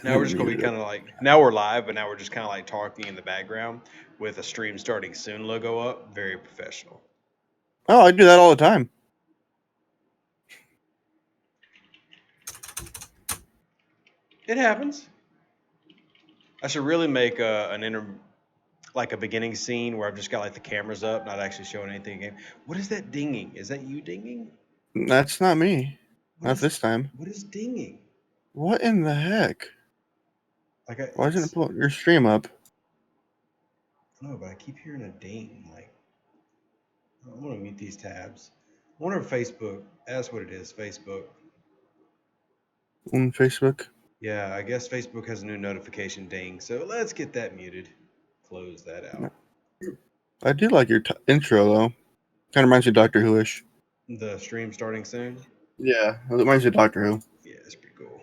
Now we're just gonna be kind of like now we're live, but now we're just kind of like talking in the background with a stream starting soon logo up. Very professional. Oh, I do that all the time. It happens. I should really make like a beginning scene where I've just got like the cameras up, not actually showing anything again. What is that dinging? Is that you dinging? That's not me. What Not is this time. what is dinging? What in the heck? Why isn't it It's pull your stream up? no, but I keep hearing a ding. Like I'm gonna mute these tabs. I wonder if Facebook. That's what it is. Facebook. On Facebook? Yeah, I guess Facebook has a new notification ding. So let's get that muted. Close that out. I do like your intro, though. Kind of reminds you of Doctor Who-ish. The stream starting soon. Yeah, it reminds you of Doctor Who. Yeah, it's pretty cool.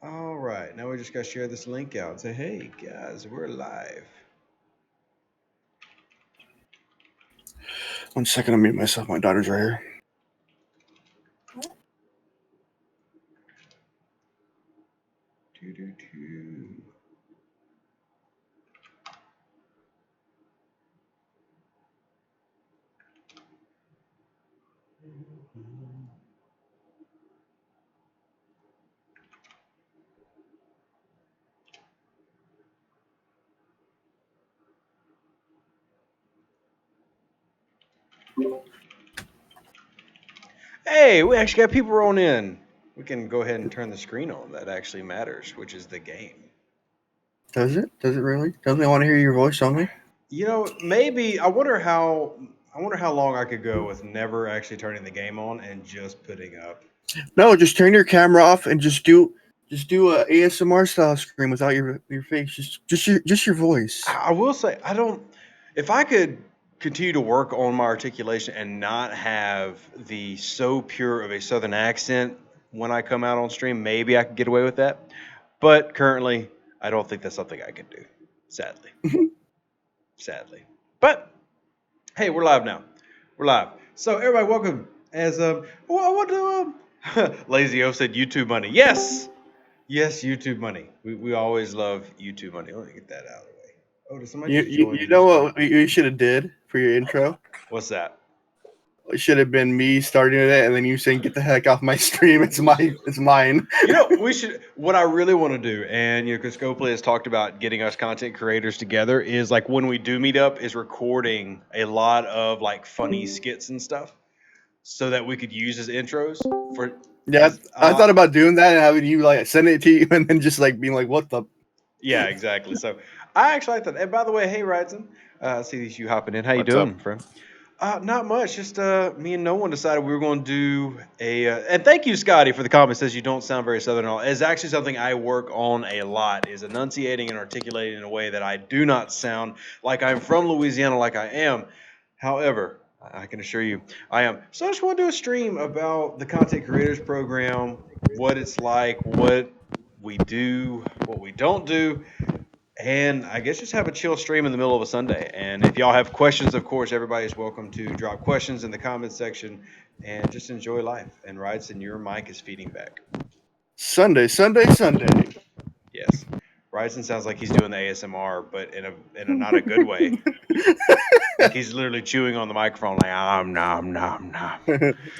All right, now we just got to share this link out and say, hey, guys, we're live. 1 second, I'll mute myself. My daughter's right here. Doo-doo-doo. Hey, we actually got people rolling in. We can go ahead and turn the screen on. That actually matters, which is the game. Does it? Does it really? Doesn't they want to hear your voice only? You know, maybe I wonder how long I could go with never actually turning the game on and just putting up. No, just turn your camera off and just do a ASMR style screen without your face. Just your voice. I will say I don't. If I could continue to work on my articulation and not have the so pure of a southern accent when I come out on stream, maybe I could get away with that. But currently, I don't think that's something I can do. Sadly, sadly. But hey, we're live now. We're live. So everybody, welcome. As well, I want to. Lazy O said YouTube money. Yes, yes, YouTube money. We always love YouTube money. Let me get that out of the way. Oh, did somebody just join You the know stream? what you should have did for your intro? What's that? It should have been me starting it and then you saying, "Get the heck off my stream! It's mine." You know, we should. What I really want to do, and you know, because Scopely has talked about getting us content creators together, is like when we do meet up, is recording a lot of like funny skits and stuff, so that we could use as intros for. Yeah, Because I thought about doing that and having you like send it to you and then just like being like, "What the?" yeah, exactly. So I actually like that. And by the way, hey, Ryzen, I see you hopping in. How you What's up? doing, friend? Not much. Just me and no one decided we were going to do a. And thank you, Scotty, for the comment. Says you don't sound very southern at all. It's actually something I work on a lot. Is enunciating and articulating in a way that I do not sound like I'm from Louisiana, like I am. However, I can assure you, I am. So I just want to do a stream about the Content Creators Program, what it's like, what we do, what we don't do, and I guess just have a chill stream in the middle of a Sunday. And if y'all have questions, of course, everybody's welcome to drop questions in the comments section and just enjoy life. And Ryson, your mic is feeding back. Sunday. Yes. Ryson sounds like he's doing the ASMR, but in a not a good way. Like he's literally chewing on the microphone like nom nom nom.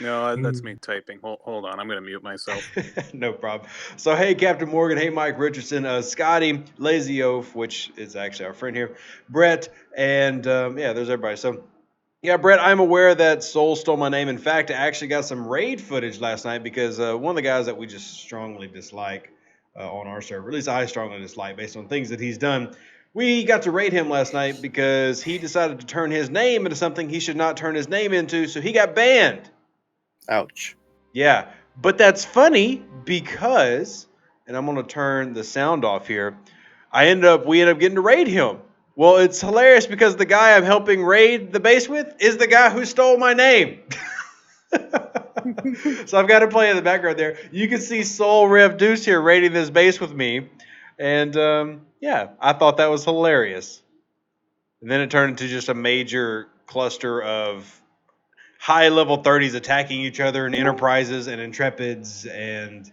No, that's me typing. Hold on, I'm gonna mute myself. No problem. So hey, Captain Morgan. Hey, Mike Richardson. Scotty, Lazy Oaf, which is actually our friend here, Brett, and yeah, there's everybody. So yeah, Brett, I'm aware that Soul stole my name. In fact, I actually got some raid footage last night because one of the guys that we just strongly dislike on our server, at least I strongly dislike based on things that he's done. We got to raid him last night because he decided to turn his name into something he should not turn his name into, so he got banned. Ouch. Yeah, but that's funny because, and I'm gonna turn the sound off here. We ended up getting to raid him. Well, it's hilarious because the guy I'm helping raid the base with is the guy who stole my name. So I've got to play in the background there. You can see Soul Rev Deuce here raiding this base with me, and yeah, I thought that was hilarious. And then it turned into just a major cluster of high level 30s attacking each other and enterprises and intrepids, and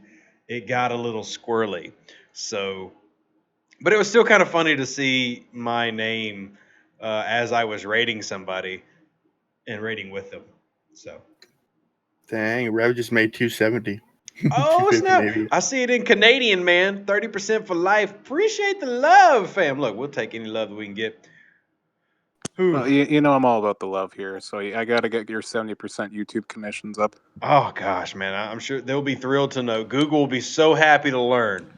it got a little squirrely. So, but it was still kind of funny to see my name as I was rating somebody and rating with them. So, Dang, Rev just made 270. oh 250 snap! maybe. I see it in Canadian, man. 30% for life. Appreciate the love, fam. Look, we'll take any love that we can get. Whew. Well, you know I'm all about the love here, so I got to get your 70% YouTube commissions up. Oh gosh, man, I'm sure they'll be thrilled to know. Google will be so happy to learn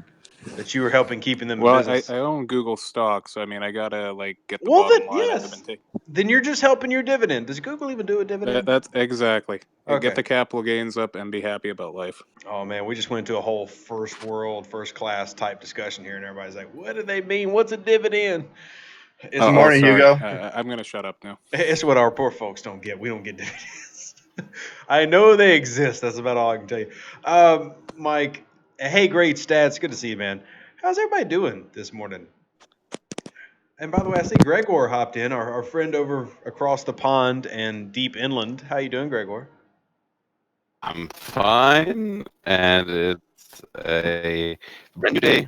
that you were helping keeping them in Well, business. I own Google stock, so I mean I gotta like get the Well, then bottom line out of yes, it. then you're just helping your dividend. Does Google even do a dividend? That's exactly. Get Okay. the capital gains up and be happy about life. Oh man, we just went into a whole first world, first class type discussion here, and everybody's like, "What do they mean? What's a dividend?" It's Good Oh, morning, sorry. Hugo. I'm gonna shut up now. it's what our poor folks don't get. We don't get dividends. I know they exist. That's about all I can tell you. Mike, hey, great stats. Good to see you, man. How's everybody doing this morning? And by the way, I see Gregor hopped in, our friend over across the pond and deep inland. How you doing, Gregor? I'm fine, and it's a brand new day.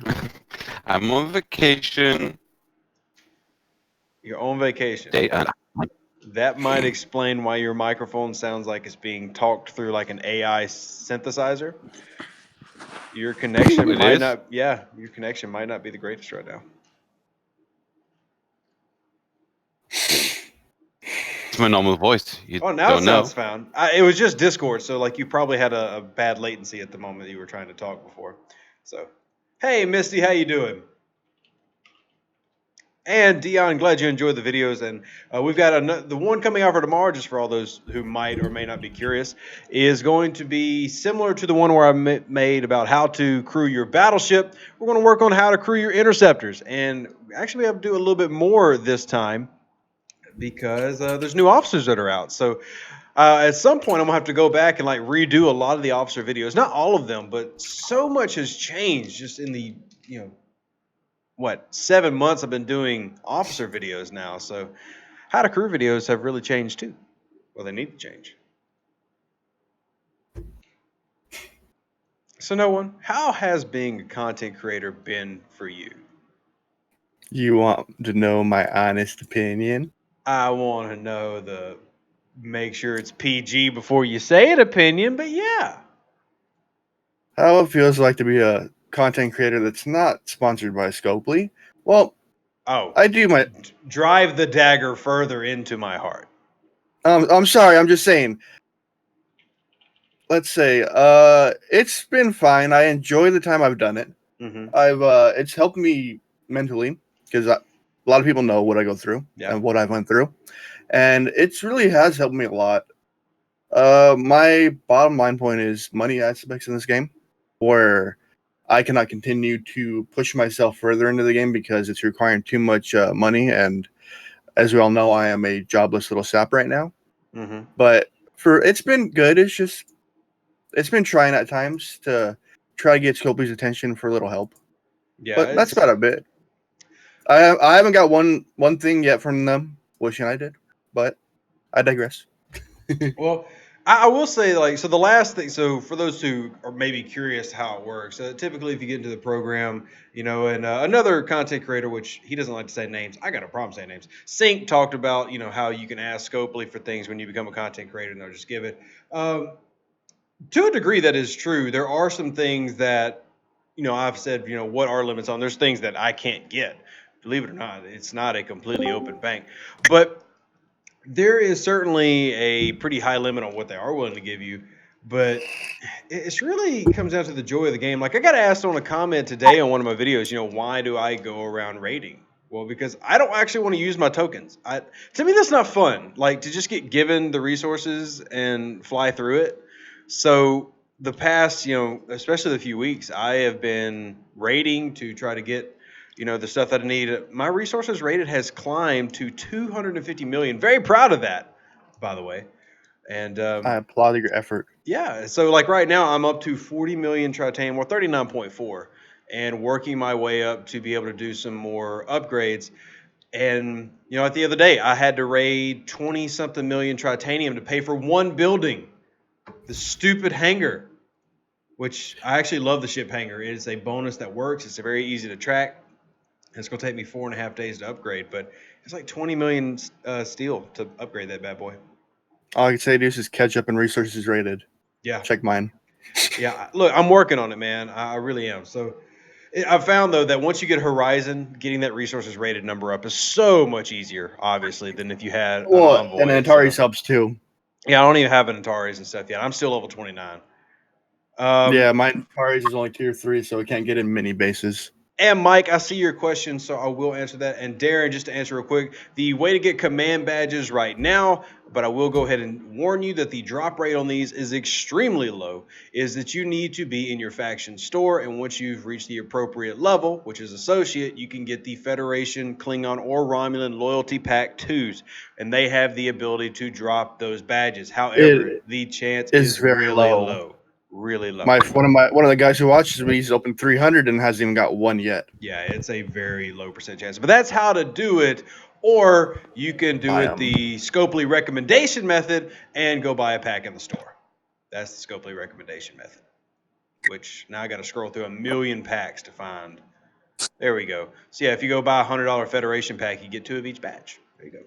I'm on vacation. You're on vacation. Day and That might explain why your microphone sounds like it's being talked through like an AI synthesizer. Your connection it might is. not, yeah, your connection might not be the greatest right now. It's my normal voice. You Oh, now it don't sounds know. fine. It was just Discord, so like you probably had a bad latency at the moment you were trying to talk before. So, hey, Misty, how you doing? And Dion, glad you enjoyed the videos. And we've got the one coming out for tomorrow, just for all those who might or may not be curious, is going to be similar to the one where I made about how to crew your battleship. We're going to work on how to crew your interceptors. And actually, we have to do a little bit more this time because there's new officers that are out. So at some point, I'm going to have to go back and like redo a lot of the officer videos. Not all of them, but so much has changed just in the, 7 months I've been doing officer videos now. So how to crew videos have really changed too. Well, they need to change. So no one, how has being a content creator been for you? You want to know my honest opinion? I want to know make sure it's PG before you say it opinion, but yeah. How it feels like to be a content creator that's not sponsored by Scopely? Well, Oh, I do my. drive the dagger further into my heart. I'm sorry. I'm just saying. Let's say, it's been fine. I enjoy the time I've done it. Mm-hmm. It's helped me mentally because a lot of people know what I go through and what I've went through, and it's really has helped me a lot. My bottom line point is money aspects in this game, where I cannot continue to push myself further into the game because it's requiring too much money, and as we all know, I am a jobless little sap right now. Mm-hmm. But it's been good. It's been trying at times to try to get Scopely's attention for a little help. Yeah, But that's about a bit. I haven't got one thing yet from them. Wishing I did, but I digress. Well, I will say, like, so the last thing, so for those who are maybe curious how it works, typically if you get into the program, and another content creator, which he doesn't like to say names, I got a problem saying names. Sync talked about, how you can ask Scopely for things when you become a content creator and they'll just give it. To a degree, that is true. There are some things that, I've said, what are limits on? There's things that I can't get. Believe it or not, it's not a completely open bank. But there is certainly a pretty high limit on what they are willing to give you, but it's really comes down to the joy of the game. Like I got asked on a comment today on one of my videos, why do I go around raiding? Well, because I don't actually want to use my tokens. To me, that's not fun. Like to just get given the resources and fly through it. So the past, especially the few weeks, I have been raiding to try to get the stuff that I need. My resources rated has climbed to 250 million. Very proud of that, by the way. And I applaud your effort. yeah, so like right now I'm up to 40 million tritanium, or 39.4, and working my way up to be able to do some more upgrades. And at the other day I had to raid 20 something million tritanium to pay for one building, the stupid hangar. which I actually love the ship hanger. It is a bonus that works. It's very easy to track. It's going to take me 4.5 days to upgrade, but it's like 20 million steel to upgrade that bad boy. All I can say is catch up and resources rated. Yeah. Check mine. Yeah. Look, I'm working on it, man. I really am. So I found, though, that once you get Horizon, getting that resources rated number up is so much easier, obviously, than if you had an Envoy. And Atari's helps too. Yeah, I don't even have an Antares and stuff yet. I'm still level 29. Yeah, mine Atari's is only tier 3, so it can't get in mini bases. And Mike, I see your question, so I will answer that. And Darren, just to answer real quick, the way to get command badges right now, but I will go ahead and warn you that the drop rate on these is extremely low, is that you need to be in your faction store. And once you've reached the appropriate level, which is associate, you can get the Federation, Klingon, or Romulan loyalty pack 2s. And they have the ability to drop those badges. However, the chance is very really low. low. Really low. One of the guys who watches me, he's opened 300 and hasn't even got one yet. Yeah, it's a very low percent chance. But that's how to do it. Or you can do it the Scopely recommendation method and go buy a pack in the store. That's the Scopely recommendation method. Which now I got to scroll through 1 million packs to find. There we go. So yeah, if you go buy a $100 Federation pack, you get 2 of each badge. There you go.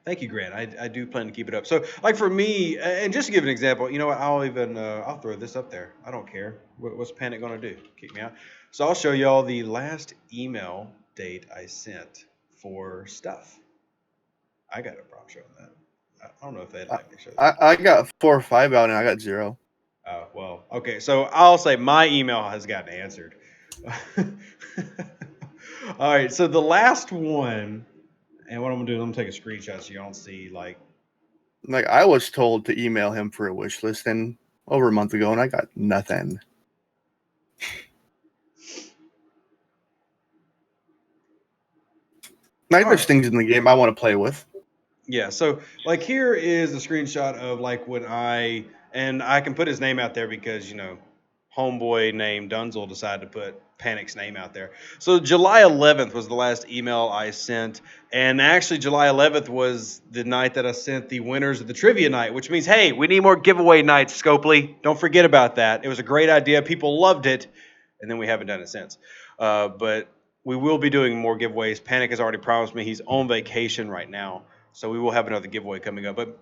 Thank you, Grant. I do plan to keep it up. So, like for me, and just to give an example, you know what? I'll throw this up there. I don't care. What's Panic gonna do? Kick me out? So I'll show y'all the last email date I sent for stuff. I got a problem showing that. I don't know if they'd like me to show that. I got 4 or 5 out and I got 0. Oh well, okay. So I'll say my email has gotten answered. All right. So the last one. And what I'm gonna do is I'm gonna take a screenshot so you don't see like I was told to email him for a wish list and over a month ago and I got nothing. There's things in the game I want to play with. Yeah, so like here is a screenshot of like when I can put his name out there because homeboy named Dunzel decided to put Panic's name out there. So July 11th was the last email I sent, and actually July 11th was the night that I sent the winners of the trivia night, which means, hey, we need more giveaway nights, Scopely. Don't forget about that. It was a great idea. People loved it, and then we haven't done it since. But we will be doing more giveaways. Panic has already promised me he's on vacation right now, so we will have another giveaway coming up. But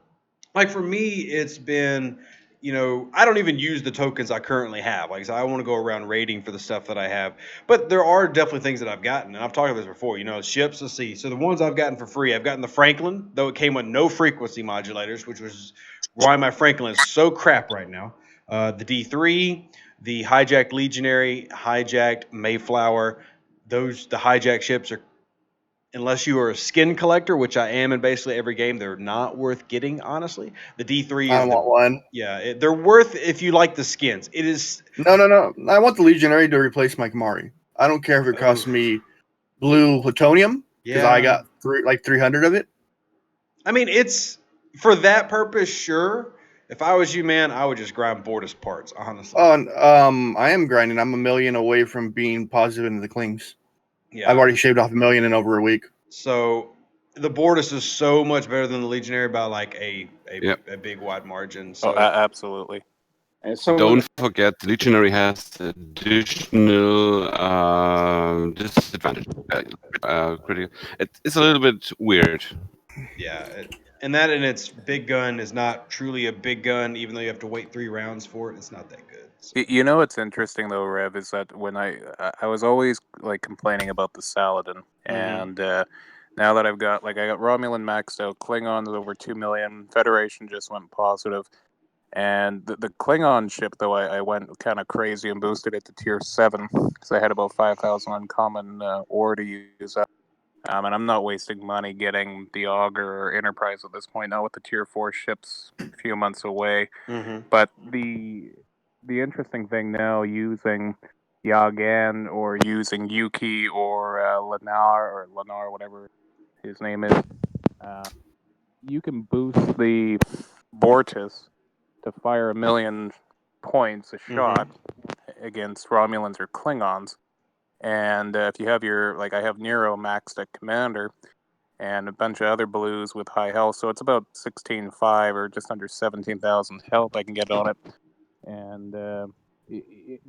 like for me, it's been I don't even use the tokens I currently have. Like I said, I want to go around rating for the stuff that I have. But there are definitely things that I've gotten. And I've talked about this before. Ships, let's see. So the ones I've gotten for free, I've gotten the Franklin, though it came with no frequency modulators, which was why my Franklin is so crap right now. The D3, the Hijacked Legionary, Hijacked Mayflower. The hijacked ships are, unless you are a skin collector, which I am in basically every game, they're not worth getting, honestly. The D3 is I want one. Yeah, they're worth if you like the skins. It is... No. I want the Legionary to replace my Kamari. I don't care if it costs me blue plutonium, because I got 300 of it. I mean, it's... For that purpose, sure. If I was you, man, I would just grind Bortus parts, honestly. I am grinding. I'm 1 million away from being positive into the clings. Yeah. I've already shaved off 1 million in over a week. So the Bortus is so much better than the Legionary by like a big wide margin. So absolutely. And so don't forget, the Legionary has additional disadvantage. It's a little bit weird. Yeah, and its big gun is not truly a big gun, even though you have to wait 3 rounds for it. It's not that good. So. You know what's interesting though, Rev, is that when I was always like complaining about the Saladin, and now that I got Romulan maxed out, Klingons over 2 million, Federation just went positive, and the Klingon ship though I went kind of crazy and boosted it to tier 7 because I had about 5,000 uncommon ore to use up. And I'm not wasting money getting the Augur or Enterprise at this point, not with the tier 4 ships a few months away. But the interesting thing now, using Yagan or using Yuki or Lennar, whatever his name is, you can boost the Bortus to fire 1 million points a shot against Romulans or Klingons. And if you have I have Nero maxed at Commander and a bunch of other blues with high health, so it's about 16.5 or just under 17,000 health I can get on it. And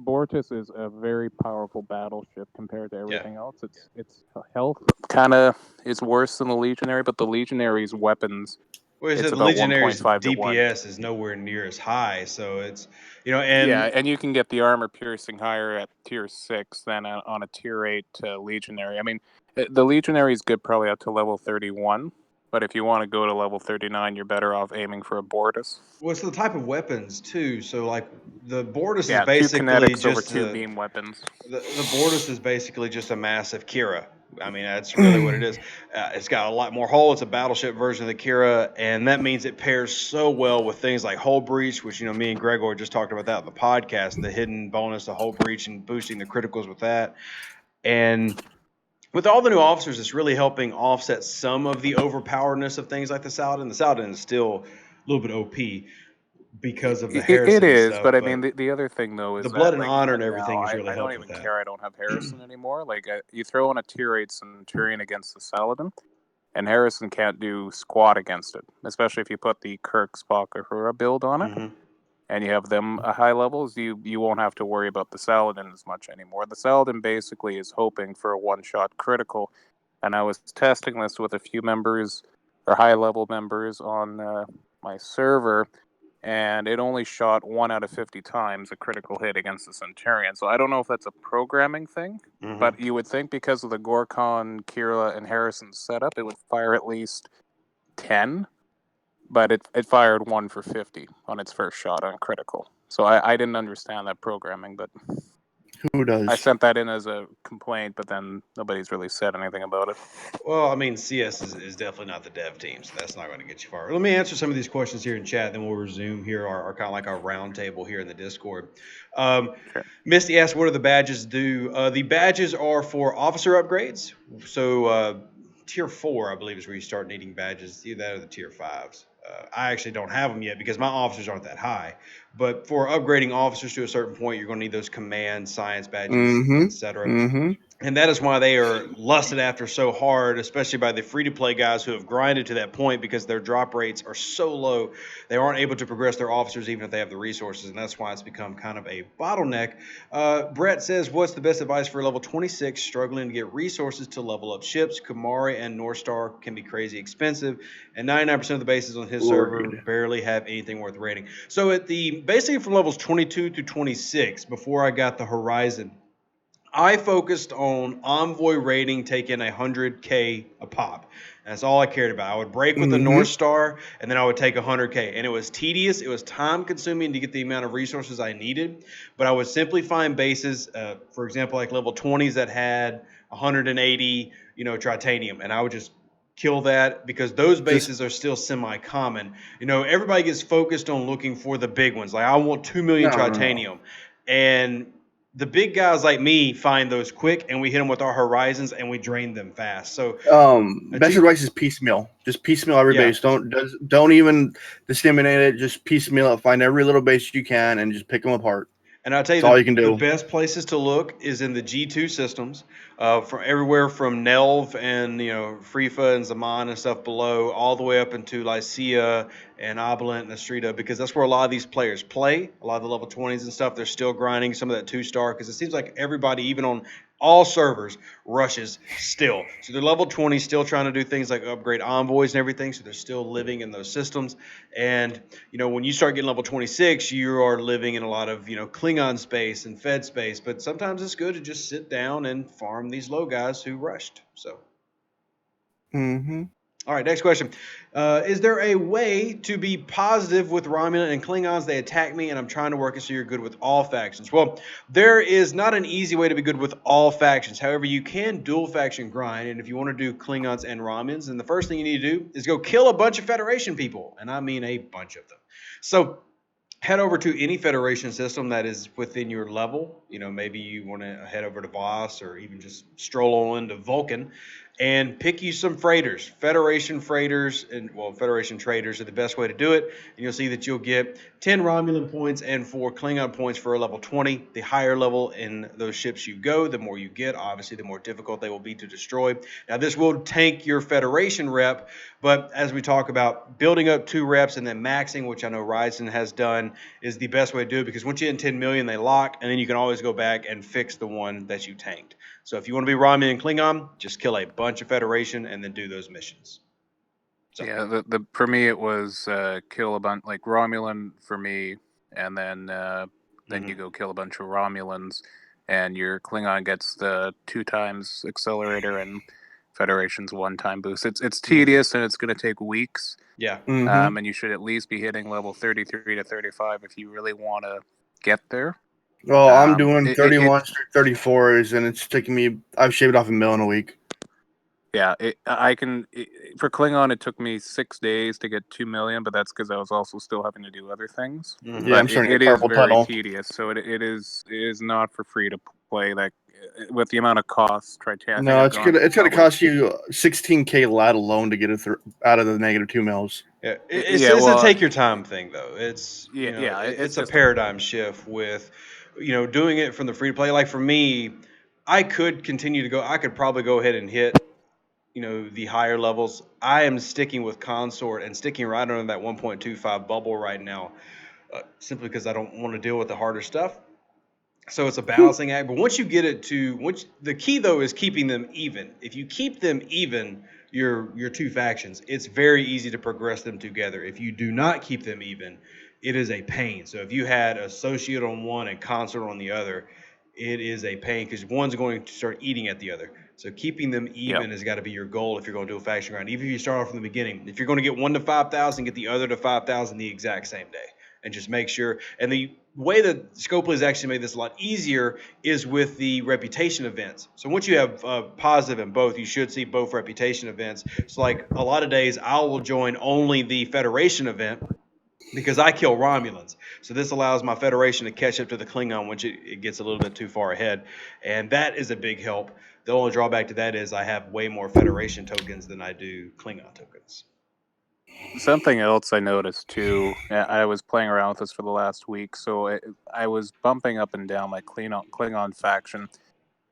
Bortus is a very powerful battleship compared to everything else. Its health kind of is worse than the Legionary, but the Legionary's weapons, Well, it's the about Legionary's 1.5 to 1. DPS is nowhere near as high, so it's and Yeah, and you can get the armor piercing higher at tier 6 than on a tier 8 Legionary. I mean, the Legionary is good probably up to level 31, but if you want to go to level 39, you're better off aiming for a Bortus. Well, it's the type of weapons too. So like the Bortus is 2 basically kinetics over just 2 beam weapons. the Bortus is basically just a massive Kira. I mean, that's really what it is. It's got a lot more hull. It's a battleship version of the Kira, and that means it pairs so well with things like hull breach, which me and Gregor just talked about that in the podcast. The hidden bonus to hull breach and boosting the criticals with that, and with all the new officers, it's really helping offset some of the overpoweredness of things like the Saladin. The Saladin is still a little bit OP because of the Harrison It and is, stuff, but I mean, the other thing though the is blood that and like honor and even now, everything has really I don't helped with even that. care. I don't have Harrison anymore. Like you throw in a tier 8 Centurion against the Saladin, and Harrison can't do squat against it, especially if you put the Kirk, Spock, or Uhura build on it, and you have them at high levels. You won't have to worry about the Saladin as much anymore. The Saladin basically is hoping for a one-shot critical, and I was testing this with a few members or high-level members on my server, and it only shot 1 out of 50 times a critical hit against the Centurion. So I don't know if that's a programming thing, but you would think because of the Gorkon, Kira, and Harrison setup, it would fire at least 10, but it fired 1 for 50 on its first shot on critical. So I didn't understand that programming, but who does? I sent that in as a complaint, but then nobody's really said anything about it. Well, I mean, CS is definitely not the dev team, so that's not going to get you far. Let me answer some of these questions here in chat, then we'll resume here our kind of like our round table here in the Discord. Sure. Misty asked, what do the badges do? The badges are for officer upgrades. So tier 4, I believe, is where you start needing badges. Either that or the tier 5s. I actually don't have them yet because my officers aren't that high. But for upgrading officers to a certain point, you're going to need those command, science badges, etc. And that is why they are lusted after so hard, especially by the free-to-play guys who have grinded to that point because their drop rates are so low, they aren't able to progress their officers even if they have the resources, and that's why it's become kind of a bottleneck. Brett says, what's the best advice for level 26 struggling to get resources to level up ships? Kumari and North Star can be crazy expensive, and 99% of the bases on his server barely have anything worth rating. So basically from levels 22 to 26, before I got the Horizon, I focused on Envoy rating taking 100K a pop. That's all I cared about. I would break with the North Star, and then I would take 100K. And it was tedious. It was time-consuming to get the amount of resources I needed. But I would simply find bases, for example, like level 20s that had 180, tritanium. And I would just kill that because those bases are still semi-common. Everybody gets focused on looking for the big ones. Like, I want 2 million tritanium. And the big guys like me find those quick, and we hit them with our horizons, and we drain them fast. So, best advice is piecemeal. Just piecemeal every base. Don't even disseminate it. Just piecemeal it. Find every little base you can, and just pick them apart. And I'll tell you, all you can do. The best places to look is in the G2 systems, from everywhere from Nelv and Frifa and Zaman and stuff below, all the way up into Lycia and Obolent and Astrida, because that's where a lot of these players play. A lot of the level 20s and stuff, they're still grinding some of that 2-star, because it seems like everybody, even on all servers, rushes still. So they're level 20, still trying to do things like upgrade envoys and everything, so they're still living in those systems. And, when you start getting level 26, you are living in a lot of, Klingon space and Fed space, but sometimes it's good to just sit down and farm these low guys who rushed. So. All right, next question. Is there a way to be positive with Romulan and Klingons? They attack me, and I'm trying to work it so you're good with all factions. Well, there is not an easy way to be good with all factions. However, you can dual faction grind, and if you want to do Klingons and Romulans, then the first thing you need to do is go kill a bunch of Federation people, and I mean a bunch of them. So head over to any Federation system that is within your level. Maybe you want to head over to Voss or even just stroll on into Vulcan. and pick you some freighters. Federation freighters Federation traders are the best way to do it. And you'll see that you'll get 10 Romulan points and 4 Klingon points for a level 20. The higher level in those ships you go, the more you get. Obviously, the more difficult they will be to destroy. Now, this will tank your Federation rep, but as we talk about building up 2 reps and then maxing, which I know Ryzen has done, is the best way to do it, because once you hit 10 million, they lock, and then you can always go back and fix the one that you tanked. So if you want to be Romulan and Klingon, just kill a bunch of Federation and then do those missions. So. Yeah, the for me it was kill a bunch, like Romulan for me, and then you go kill a bunch of Romulans, and your Klingon gets the 2 times accelerator and Federation's 1 time boost. It's tedious and it's going to take weeks. Yeah. And you should at least be hitting level 33 to 35 if you really want to get there. Well, I'm doing 31 through 34s, and it's taking me. I've shaved off $1 million a week. Yeah, for Klingon, it took me 6 days to get 2 million, but that's because I was also still having to do other things. Mm-hmm. Yeah, I'm starting it is very tedious, so it is not for free to play. Like with the amount of costs, No, it's gonna cost you 16K lat alone to get it out of the negative 2 mils. Yeah, it's a take your time thing, though. It's it's a paradigm shift with, doing it from the free to play. Like for me, I could continue to go. I could probably go ahead and hit, the higher levels. I am sticking with Consort and sticking right under that 1.25 bubble right now, simply because I don't want to deal with the harder stuff. So it's a balancing act. But once you get it to, the key though is keeping them even. If you keep them even, your 2 factions, it's very easy to progress them together. If you do not keep them even, it is a pain. So if you had Associate on one and Consort on the other, it is a pain because one's going to start eating at the other. So keeping them even has got to be your goal if you're going to do a faction round. Even if you start off from the beginning, if you're going to get one to 5,000, get the other to 5,000 the exact same day, and just make sure. And the way that Scopely has actually made this a lot easier is with the reputation events. So once you have positive in both, you should see both reputation events. So like a lot of days, I will join only the Federation event, because I kill Romulans. So this allows my Federation to catch up to the Klingon once it gets a little bit too far ahead. And that is a big help. The only drawback to that is I have way more Federation tokens than I do Klingon tokens. Something else I noticed too, I was playing around with this for the last week, so I was bumping up and down my Klingon faction,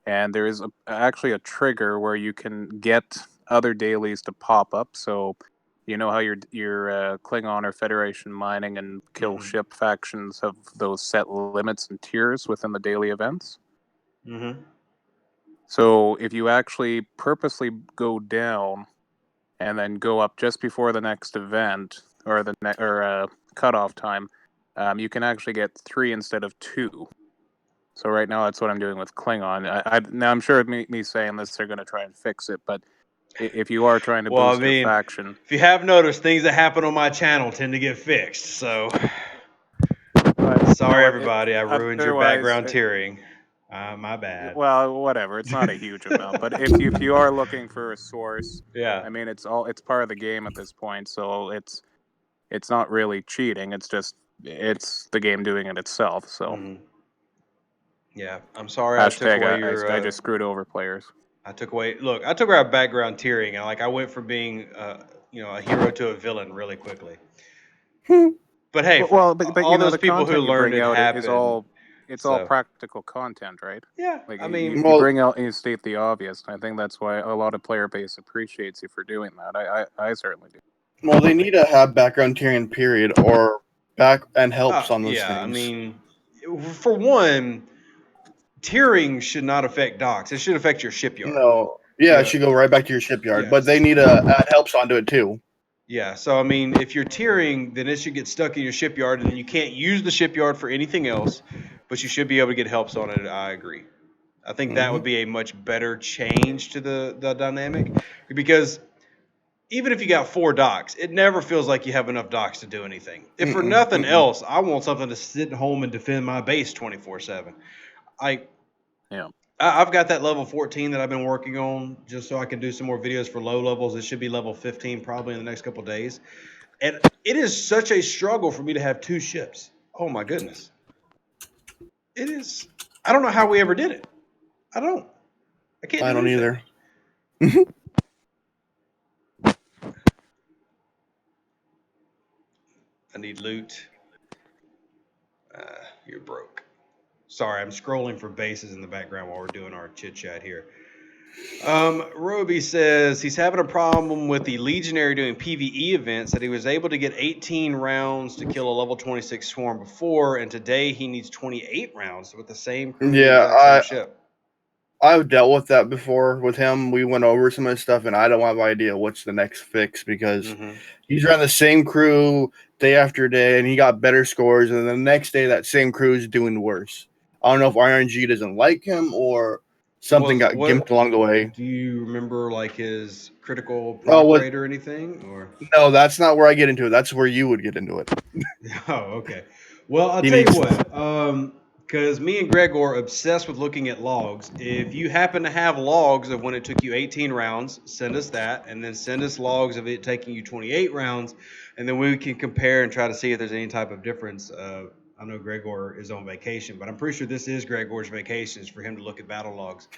and there is actually a trigger where you can get other dailies to pop up. So you know how your Klingon or Federation mining and kill ship factions have those set limits and tiers within the daily events? Mm-hmm. So if you actually purposely go down and then go up just before the next event or cutoff time, you can actually get 3 instead of 2. So right now that's what I'm doing with Klingon. Now I'm sure me saying this, they're going to try and fix it, but if you are trying to boost your faction, if you have noticed, things that happen on my channel tend to get fixed. So sorry, everybody, I ruined your background tiering. My bad. Well, whatever. It's not a huge amount, but if you are looking for a source, I mean, it's part of the game at this point, so it's not really cheating. It's just the game doing it itself. So, yeah, I'm sorry. I took away I just screwed over players. I took away our background tiering, and I went from being a hero to a villain really quickly. But hey, but all those people who learned it happened. It's all practical content, right? Yeah, like you bring out and you state the obvious. I think that's why a lot of player base appreciates you for doing that. I certainly do. Well, they need to have background tiering, period, or back and helps on those things. I mean, for one, tiering should not affect docks. It should affect your shipyard. No, it should go right back to your shipyard, but they need to add helps onto it too. Yeah, so I mean, if you're tiering, then it should get stuck in your shipyard, and then you can't use the shipyard for anything else, but you should be able to get helps on it. I agree. I think that would be a much better change to the dynamic, because even if you got 4 docks, it never feels like you have enough docks to do anything. If for nothing else, I want something to sit at home and defend my base 24/7. I've got that level 14 that I've been working on just so I can do some more videos for low levels. It should be level 15 probably in the next couple of days. And it is such a struggle for me to have 2 ships. Oh my goodness. It is. I don't know how we ever did it. I don't. I can't. I don't either. need loot. You're broke. Sorry, I'm scrolling for bases in the background while we're doing our chit chat here. Roby says he's having a problem with the Legionary doing PvE events, that he was able to get 18 rounds to kill a level 26 swarm before, and today he needs 28 rounds with the same crew, Yeah, exact same ship. I've dealt with that before with him. We went over some of his stuff, and I don't have an idea what's the next fix because he's running the same crew day after day, and he got better scores, and the next day that same crew is doing worse. I don't know if RNG doesn't like him or something got gimped along the way. Do you remember like his critical proc rate or anything? Or no, that's not where I get into it. That's where you would get into it. Oh, okay. Well, I'll tell you what. Because me and Greg are obsessed with looking at logs. If you happen to have logs of when it took you 18 rounds, send us that, and then send us logs of it taking you 28 rounds, and then we can compare and try to see if there's any type of difference. I know Gregor is on vacation, but I'm pretty sure this is Gregor's vacation, is for him to look at battle logs.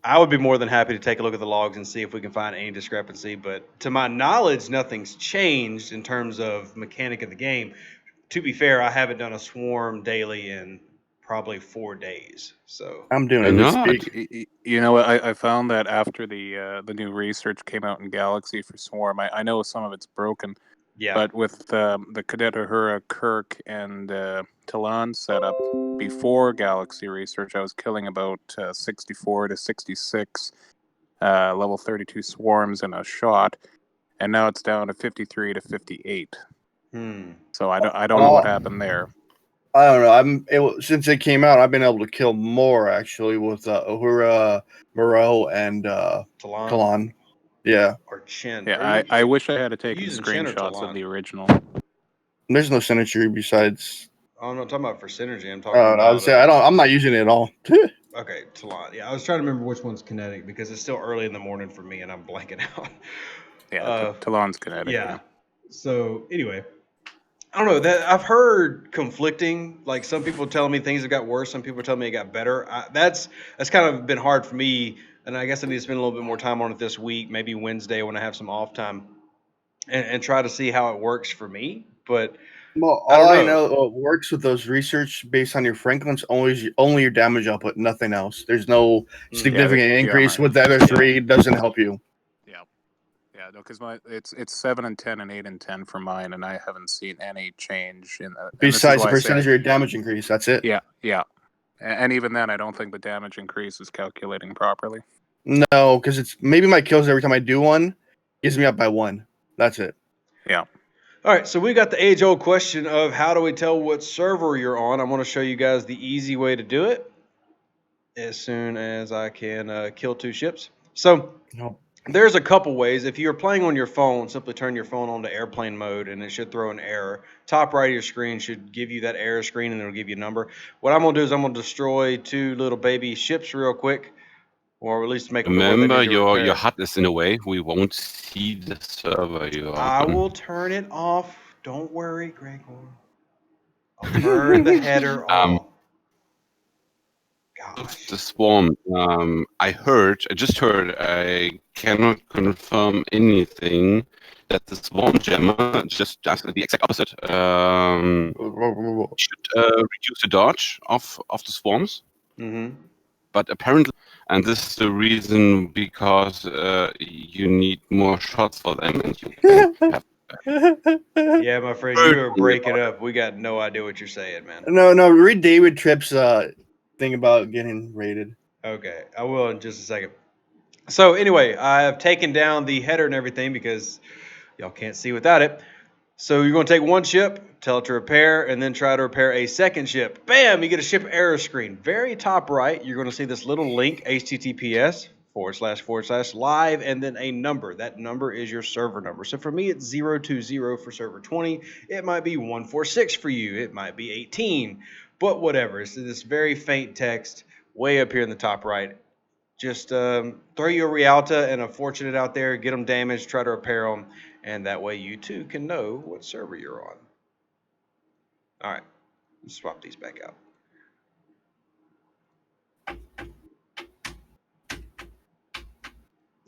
I would be more than happy to take a look at the logs and see if we can find any discrepancy. But to my knowledge, nothing's changed in terms of mechanic of the game. To be fair, I haven't done a swarm daily in probably 4 days. So I'm doing it this week. You know what? I found that after the new research came out in Galaxy for Swarm, I know some of it's broken. Yeah. But with the Cadet Uhura, Kirk, and Talon setup before Galaxy Research, I was killing about 64 to 66 level 32 swarms in a shot, and now it's down to 53 to 58. So I don't know what happened there. I don't know. Since it came out, I've been able to kill more actually with Uhura, Moreau, and Talon. Yeah. Or Chin. Yeah, I wish I had taken screenshots of the original. There's no synergy besides. I'm not talking about for synergy. I'm talking about. I would say I'm not using it at all. Okay, Talon. Yeah, I was trying to remember which one's kinetic because it's still early in the morning for me and I'm blanking out. Yeah, Talon's kinetic. Yeah. So anyway, I don't know that I've heard conflicting. Like some people telling me things have got worse, some people telling me it got better. That's kind of been hard for me, and I guess I need to spend a little bit more time on it this week, maybe Wednesday when I have some off time, and try to see how it works for me. But well, all I know works with those research based on your Franklin's only your damage output, nothing else. There's no significant increase with the other three. It doesn't help you. Yeah, no, because it's 7 and 10 and 8 and 10 for mine, and I haven't seen any change in that. Besides the percentage of your damage increase, that's it. Yeah, and even then, I don't think the damage increase is calculating properly. No, because it's maybe my kills every time I do one gives me up by 1. That's it. Yeah. All right, so we got the age-old question of how do we tell what server you're on? I want to show you guys the easy way to do it as soon as I can kill 2 ships. So there's a couple ways. If you're playing on your phone, simply turn your phone on to airplane mode, and it should throw an error. Top right of your screen should give you that error screen, and it'll give you a number. What I'm going to do is I'm going to destroy 2 little baby ships real quick, or at least make them remember your HUD is in a way. We won't see the server you're on. I will turn it off. Don't worry, Gregor. I'll turn the header off. The swarm. I just heard. I cannot confirm anything. That the swarm jammer just does the exact opposite. Should reduce the dodge of the swarms. But apparently, and this is the reason because you need more shots for them, and you can have. Yeah, my friend, you are breaking up. We got no idea what you're saying, man. No. Read David Tripp's thing about getting rated. Okay, I will in just a second. So anyway, I have taken down the header and everything because y'all can't see without it. So you're going to take 1 ship, tell it to repair, and then try to repair a 2nd ship. Bam! You get a ship error screen. Very top right, you're going to see this little link, https://live, and then a number. That number is your server number. So for me, it's 020 for server 20. It might be 146 for you. It might be 18. But whatever. It's this very faint text way up here in the top right. Just throw you a Rialta and a Fortunate out there, get them damaged, try to repair them, and that way you too can know what server you're on. All right, let's swap these back out.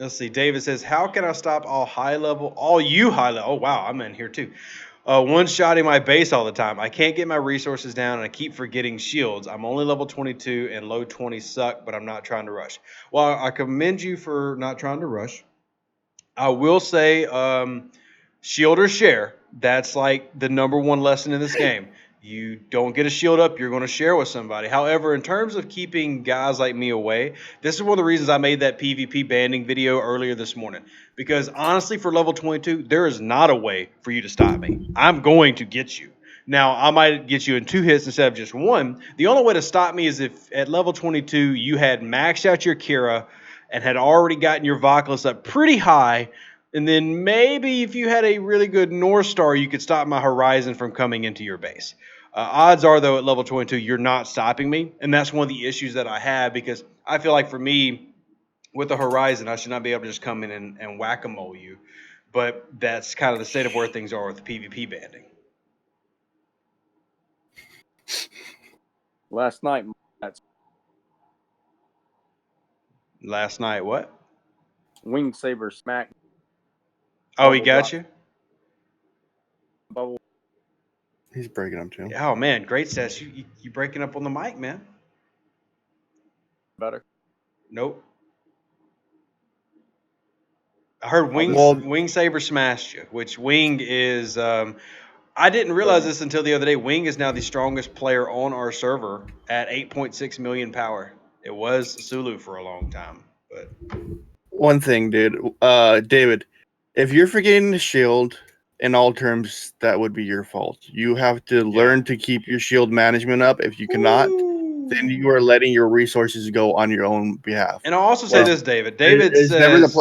Let's see. David says, "How can I stop all high level? Oh wow, I'm in here too. One-shotting my base all the time. I can't get my resources down, and I keep forgetting shields. I'm only level 22, and low 20 suck, but I'm not trying to rush. Well, I commend you for not trying to rush. I will say, shield or share. That's like the number one lesson in this game. You don't get a shield up, you're going to share with somebody. However, in terms of keeping guys like me away, this is one of the reasons I made that PvP banding video earlier this morning. Because honestly, for level 22, there is not a way for you to stop me. I'm going to get you. Now, I might get you in 2 hits instead of just 1. The only way to stop me is if at level 22 you had maxed out your Kira and had already gotten your Vocalus up pretty high. And then maybe if you had a really good North Star, you could stop my Horizon from coming into your base. Odds are, though, at level 22, you're not stopping me. And that's one of the issues that I have, because I feel like for me, with the Horizon, I should not be able to just come in and whack-a-mole you. But that's kind of the state of where things are with the PvP banding. Last night what? Winged Saber smacked. Oh, he got you? Bubble. He's breaking up too. Oh, man. Great stats. You breaking up on the mic, man. Better. Nope. I heard Wing Saber smashed you, which Wing is... I didn't realize this until the other day. Wing is now the strongest player on our server at 8.6 million power. It was Sulu for a long time. But one thing, dude, David, if you're forgetting the shield, in all terms, that would be your fault. You have to learn to keep your shield management up. If you cannot, then you are letting your resources go on your own behalf. And I'll also say this, David. David says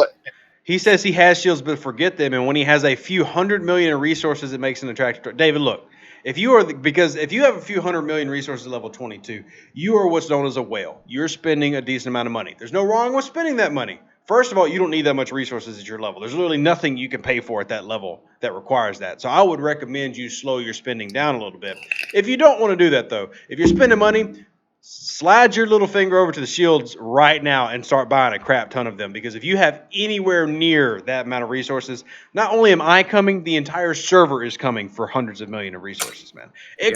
he says he has shields but forget them, and when he has a few 100 million in resources, it makes an attractive. David, look, if you have a few 100 million resources at level 22, you are what's known as a whale. You're spending a decent amount of money. There's no wrong with spending that money. First of all, you don't need that much resources at your level. There's literally nothing you can pay for at that level that requires that. So I would recommend you slow your spending down a little bit. If you don't want to do that, though, if you're spending money, slide your little finger over to the shields right now and start buying a crap ton of them. Because if you have anywhere near that amount of resources, not only am I coming, the entire server is coming for hundreds of million of resources, man. It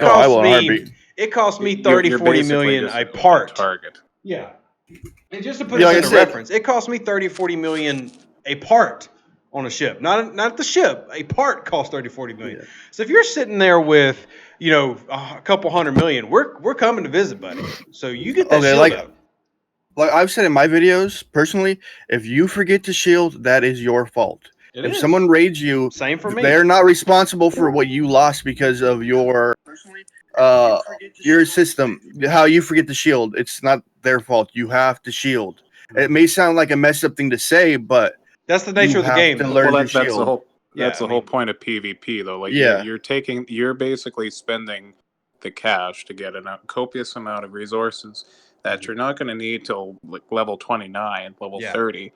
costs me 30, 40 million a part. Target. Yeah. And just to put it into reference, it costs me 30, 40 million a part on a ship. Not the ship. A part costs 30, 40 million. Yeah. So if you're sitting there with, a couple 100 million, we're coming to visit, buddy. So you get that shield up. Like I've said in my videos, personally, if you forget to shield, that is your fault. If someone raids you, same for me. They're not responsible for what you lost because of your system, how you forget to shield. It's not their fault. You have to shield. It may sound like a messed up thing to say, but that's the nature of the game. That's the whole point of PvP, though. Like, you're basically spending the cash to get a copious amount of resources that you're not going to need till like level 29, level 30,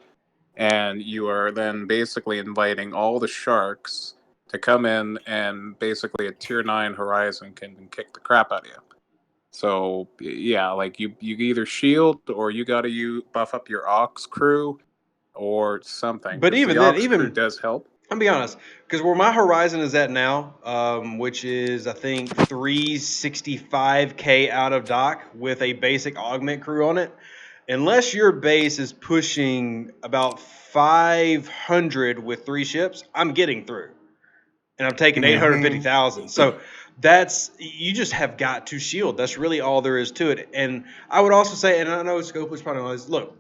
and you are then basically inviting all the sharks to come in, and basically a tier 9 Horizon can kick the crap out of you. So yeah, like you either shield or you got to buff up your Ox crew or something. But even the then, Ox crew does help. I'll be honest, because where my Horizon is at now, which is I think 365k out of dock with a basic augment crew on it, unless your base is pushing about 500 with 3 ships, I'm getting through. And I'm taking 850,000. So you just have got to shield. That's really all there is to it. And I would also say, and I know Scope was probably always, look,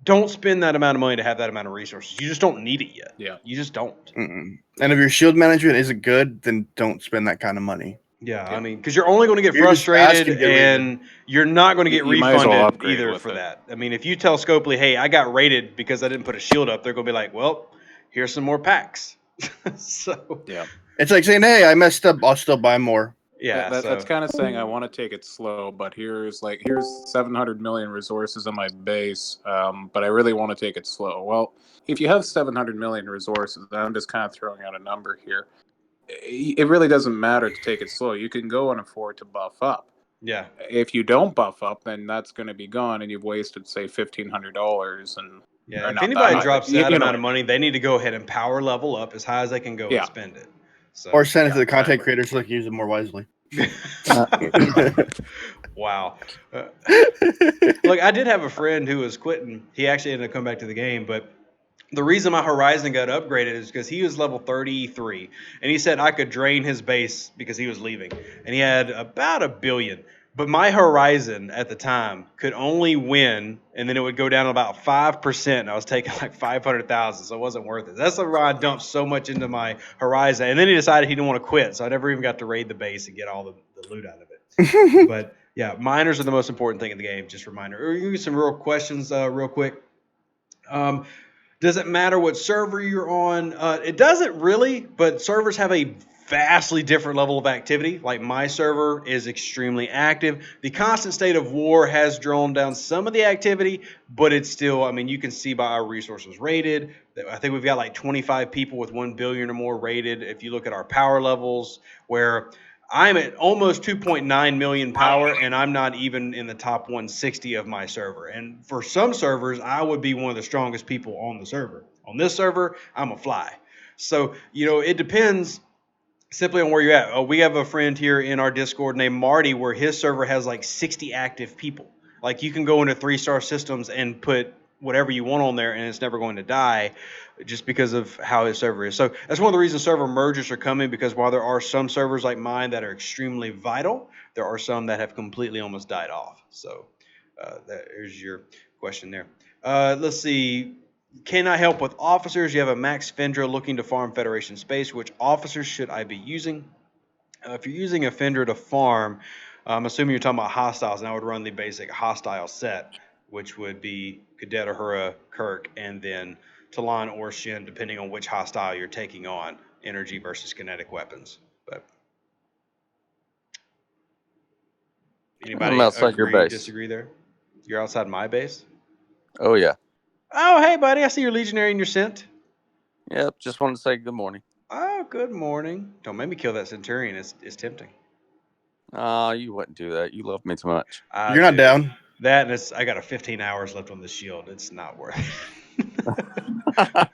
don't spend that amount of money to have that amount of resources. You just don't need it yet. Yeah. You just don't. And if your shield management isn't good, then don't spend that kind of money. Yeah. I mean, because you're only going to get frustrated and you're not going to get refunded either for that. I mean, if you tell Scopely, hey, I got raided because I didn't put a shield up, they're going to be like, well, here's some more packs. So yeah, it's like saying, hey, I messed up, I'll still buy more. Yeah, that's kind of saying I want to take it slow, but here's 700 million resources in my base, but I really want to take it slow. Well, if you have 700 million resources, I'm just kind of throwing out a number here. It really doesn't matter to take it slow. You can go and afford to buff up. Yeah. If you don't buff up, then that's going to be gone, and you've wasted, say, $1,500 and Yeah, if anybody drops that amount of money, they need to go ahead and power level up as high as they can go and spend it. So, or send it to the content creators so they can use it more wisely. Wow. Look, I did have a friend who was quitting. He actually ended up coming back to the game, but the reason my Horizon got upgraded is because he was level 33, and he said I could drain his base because he was leaving, and he had about $1 billion. But my Horizon at the time could only win, and then it would go down to about 5%. And I was taking like 500,000, so it wasn't worth it. That's why I dumped so much into my Horizon. And then he decided he didn't want to quit, so I never even got to raid the base and get all the loot out of it. But yeah, miners are the most important thing in the game. Just a reminder. Give you some real questions, real quick. Does it matter what server you're on? It doesn't really, but servers have a vastly different level of activity. Like my server is extremely active. The constant state of war has drawn down some of the activity, but it's still, I mean, you can see by our resources rated. I think we've got like 25 people with 1 billion or more rated. If you look at our power levels, where I'm at almost 2.9 million power, and I'm not even in the top 160 of my server. And for some servers, I would be one of the strongest people on the server. On this server, I'm a fly. So, it depends simply on where you're at. We have a friend here in our Discord named Marty where his server has like 60 active people. Like you can go into 3-star systems and put whatever you want on there and it's never going to die just because of how his server is. So that's one of the reasons server mergers are coming, because while there are some servers like mine that are extremely vital, there are some that have completely almost died off. So there's your question there. Let's see. Can I help with officers? You have a Max Fendra looking to farm Federation space. Which officers should I be using? If you're using a Fendra to farm, I'm assuming you're talking about hostiles, and I would run the basic hostile set, which would be Cadet, Uhura, Kirk, and then Talon or Shin, depending on which hostile you're taking on, energy versus kinetic weapons. But anybody I'm outside your base. Disagree there? You're outside my base? Oh, yeah. Oh, hey, buddy. I see you're Legionary and you're sent. Yep, just wanted to say good morning. Oh, good morning. Don't make me kill that Centurion. It's tempting. You wouldn't do that. You love me too much. You're not down. That and I got a 15 hours left on the shield. It's not worth it.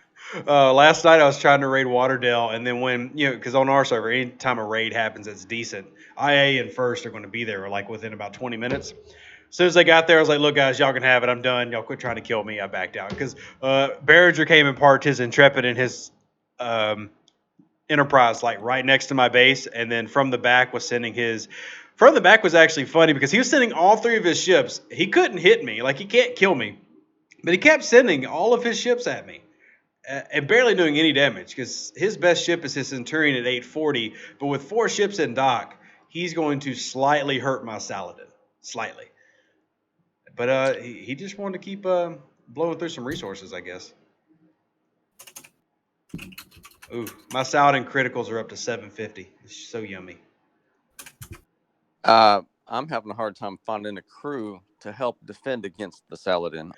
Last night I was trying to raid Waterdale, and then when, because on our server, anytime a raid happens that's decent, IA and First are going to be there like within about 20 minutes. As soon as I got there, I was like, look, guys, y'all can have it. I'm done. Y'all quit trying to kill me. I backed out. Because Behringer came and parked his Intrepid in his Enterprise, like right next to my base. And then from the back was sending his... From the back was actually funny because he was sending all 3 of his ships. He couldn't hit me. Like, he can't kill me. But he kept sending all of his ships at me. And barely doing any damage, because his best ship is his Centurion at 840. But with 4 ships in dock, he's going to slightly hurt my Saladin. Slightly. But he just wanted to keep blowing through some resources, I guess. Ooh, my Saladin criticals are up to 750. It's so yummy. I'm having a hard time finding a crew to help defend against the Saladin.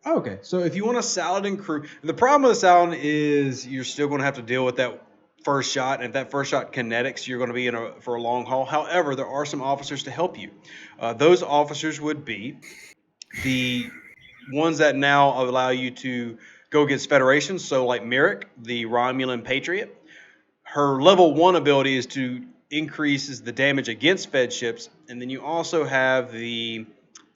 Okay, so if you want a Saladin crew, the problem with the Saladin is you're still going to have to deal with that first shot, and if that first shot kinetics, you're going to be for a long haul. However, there are some officers to help you. Those officers would be the ones that now allow you to go against Federation. So like Merrick, the Romulan Patriot, her level 1 ability is to increases the damage against Fed ships, and then you also have the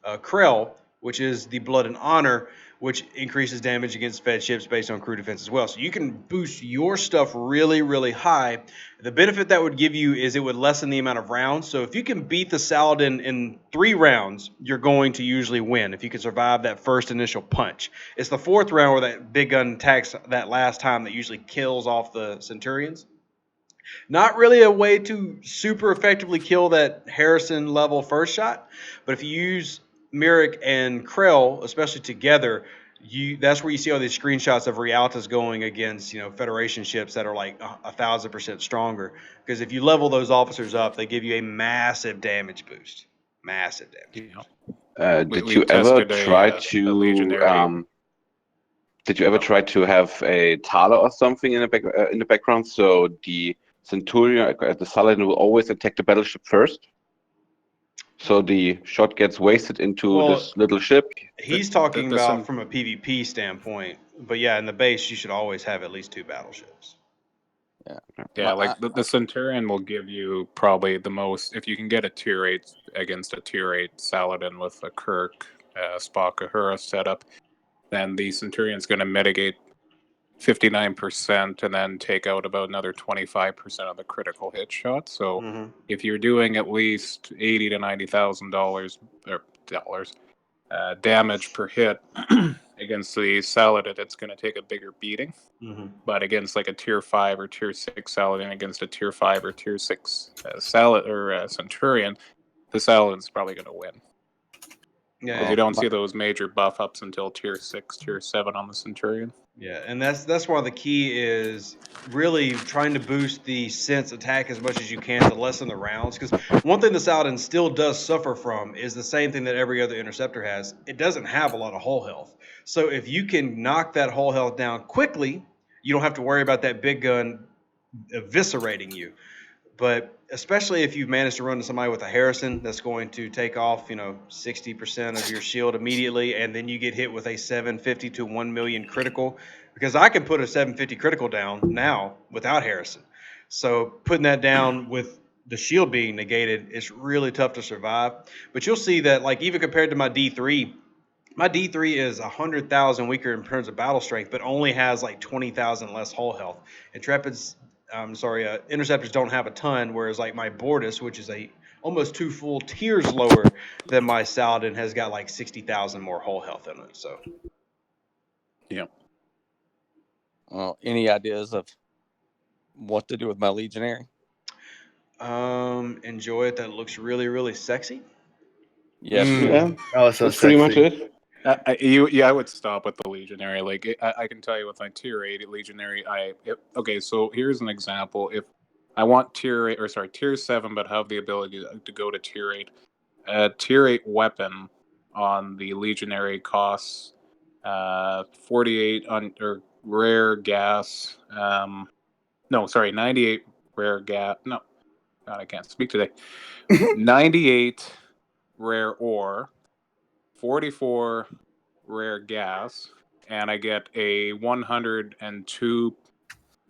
Krell, which is the Blood and Honor, which increases damage against Fed ships based on crew defense as well. So you can boost your stuff really, really high. The benefit that would give you is it would lessen the amount of rounds. So if you can beat the Saladin in 3 rounds, you're going to usually win if you can survive that first initial punch. It's the 4th round where that big gun attacks that last time that usually kills off the Centurions. Not really a way to super effectively kill that Harrison level first shot, but if you use Merrick and Krell, especially together, that's where you see all these screenshots of Rialtas going against Federation ships that are like 1,000% stronger. Because if you level those officers up, they give you a massive damage boost. Massive damage boost. Did you ever try to? Did you ever try to have a Thaler or something in the background, so the Centurion, the Saladin will always attack the battleship first? So the shot gets wasted into this little ship. He's talking about from a PvP standpoint, but yeah, in the base you should always have at least 2 battleships. Yeah, like the Centurion will give you probably the most, if you can get a tier 8 against a tier 8 Saladin with a Kirk, Spock, Uhura setup, then the Centurion's going to mitigate 59% and then take out about another 25% of the critical hit shot. So if you're doing at least $80,000 to $90,000 or dollars damage per hit against the Saladin, it's going to take a bigger beating. But against like a tier 5 or tier 6 Saladin against a tier 5 or tier 6 Centurion, the Saladin's probably going to win. Yeah, because you don't see those major buff ups until tier 6, tier 7 on the Centurion. Yeah, and that's why the key is really trying to boost the sense attack as much as you can to lessen the rounds. Because one thing the Saladin still does suffer from is the same thing that every other interceptor has. It doesn't have a lot of hull health. So if you can knock that hull health down quickly, you don't have to worry about that big gun eviscerating you. But especially if you manage to run to somebody with a Harrison that's going to take off, 60% of your shield immediately, and then you get hit with a 750 to 1 million critical, because I can put a 750 critical down now without Harrison. So putting that down with the shield being negated, it's really tough to survive. But you'll see that, like, even compared to my D3 is 100,000 weaker in terms of battle strength, but only has like 20,000 less hull health. Interceptors don't have a ton, whereas like my Bortus, which is almost 2 full tiers lower than my Saladin, has got like 60,000 more hull health in it. So, yeah. Well, any ideas of what to do with my Legionary? Enjoy it. That looks really, really sexy. Yes. Yeah. Oh, so that's sexy. pretty much it. I would stop with the Legionary. Like I can tell you with my tier 8 Legionary, okay. So here's an example. If I want tier 7, but have the ability to go to tier 8, tier 8 weapon on the Legionary costs 48 on or rare gas. 98 rare gas. No, God, I can't speak today. 98 rare ore. 44 rare gas, and I get a 102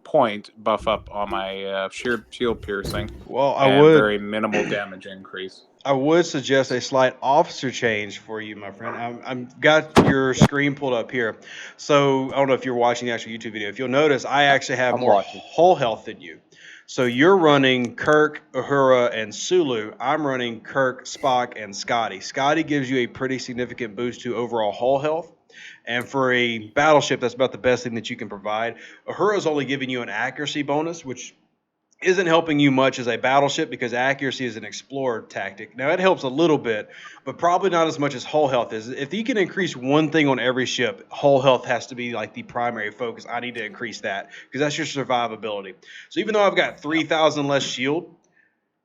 point buff up on my shield piercing. Well, very minimal damage increase. I would suggest a slight officer change for you, my friend. I've got your screen pulled up here. So I don't know if you're watching the actual YouTube video. If you'll notice, I actually have more hull health than you. So you're running Kirk, Uhura, and Sulu. I'm running Kirk, Spock, and Scotty. Scotty gives you a pretty significant boost to overall hull health. And for a battleship, that's about the best thing that you can provide. Uhura's only giving you an accuracy bonus, which isn't helping you much as a battleship because accuracy is an explorer tactic. Now, it helps a little bit, but probably not as much as hull health is. If you can increase one thing on every ship, hull health has to be like the primary focus. I need to increase that because that's your survivability. So even though I've got 3,000 less shield,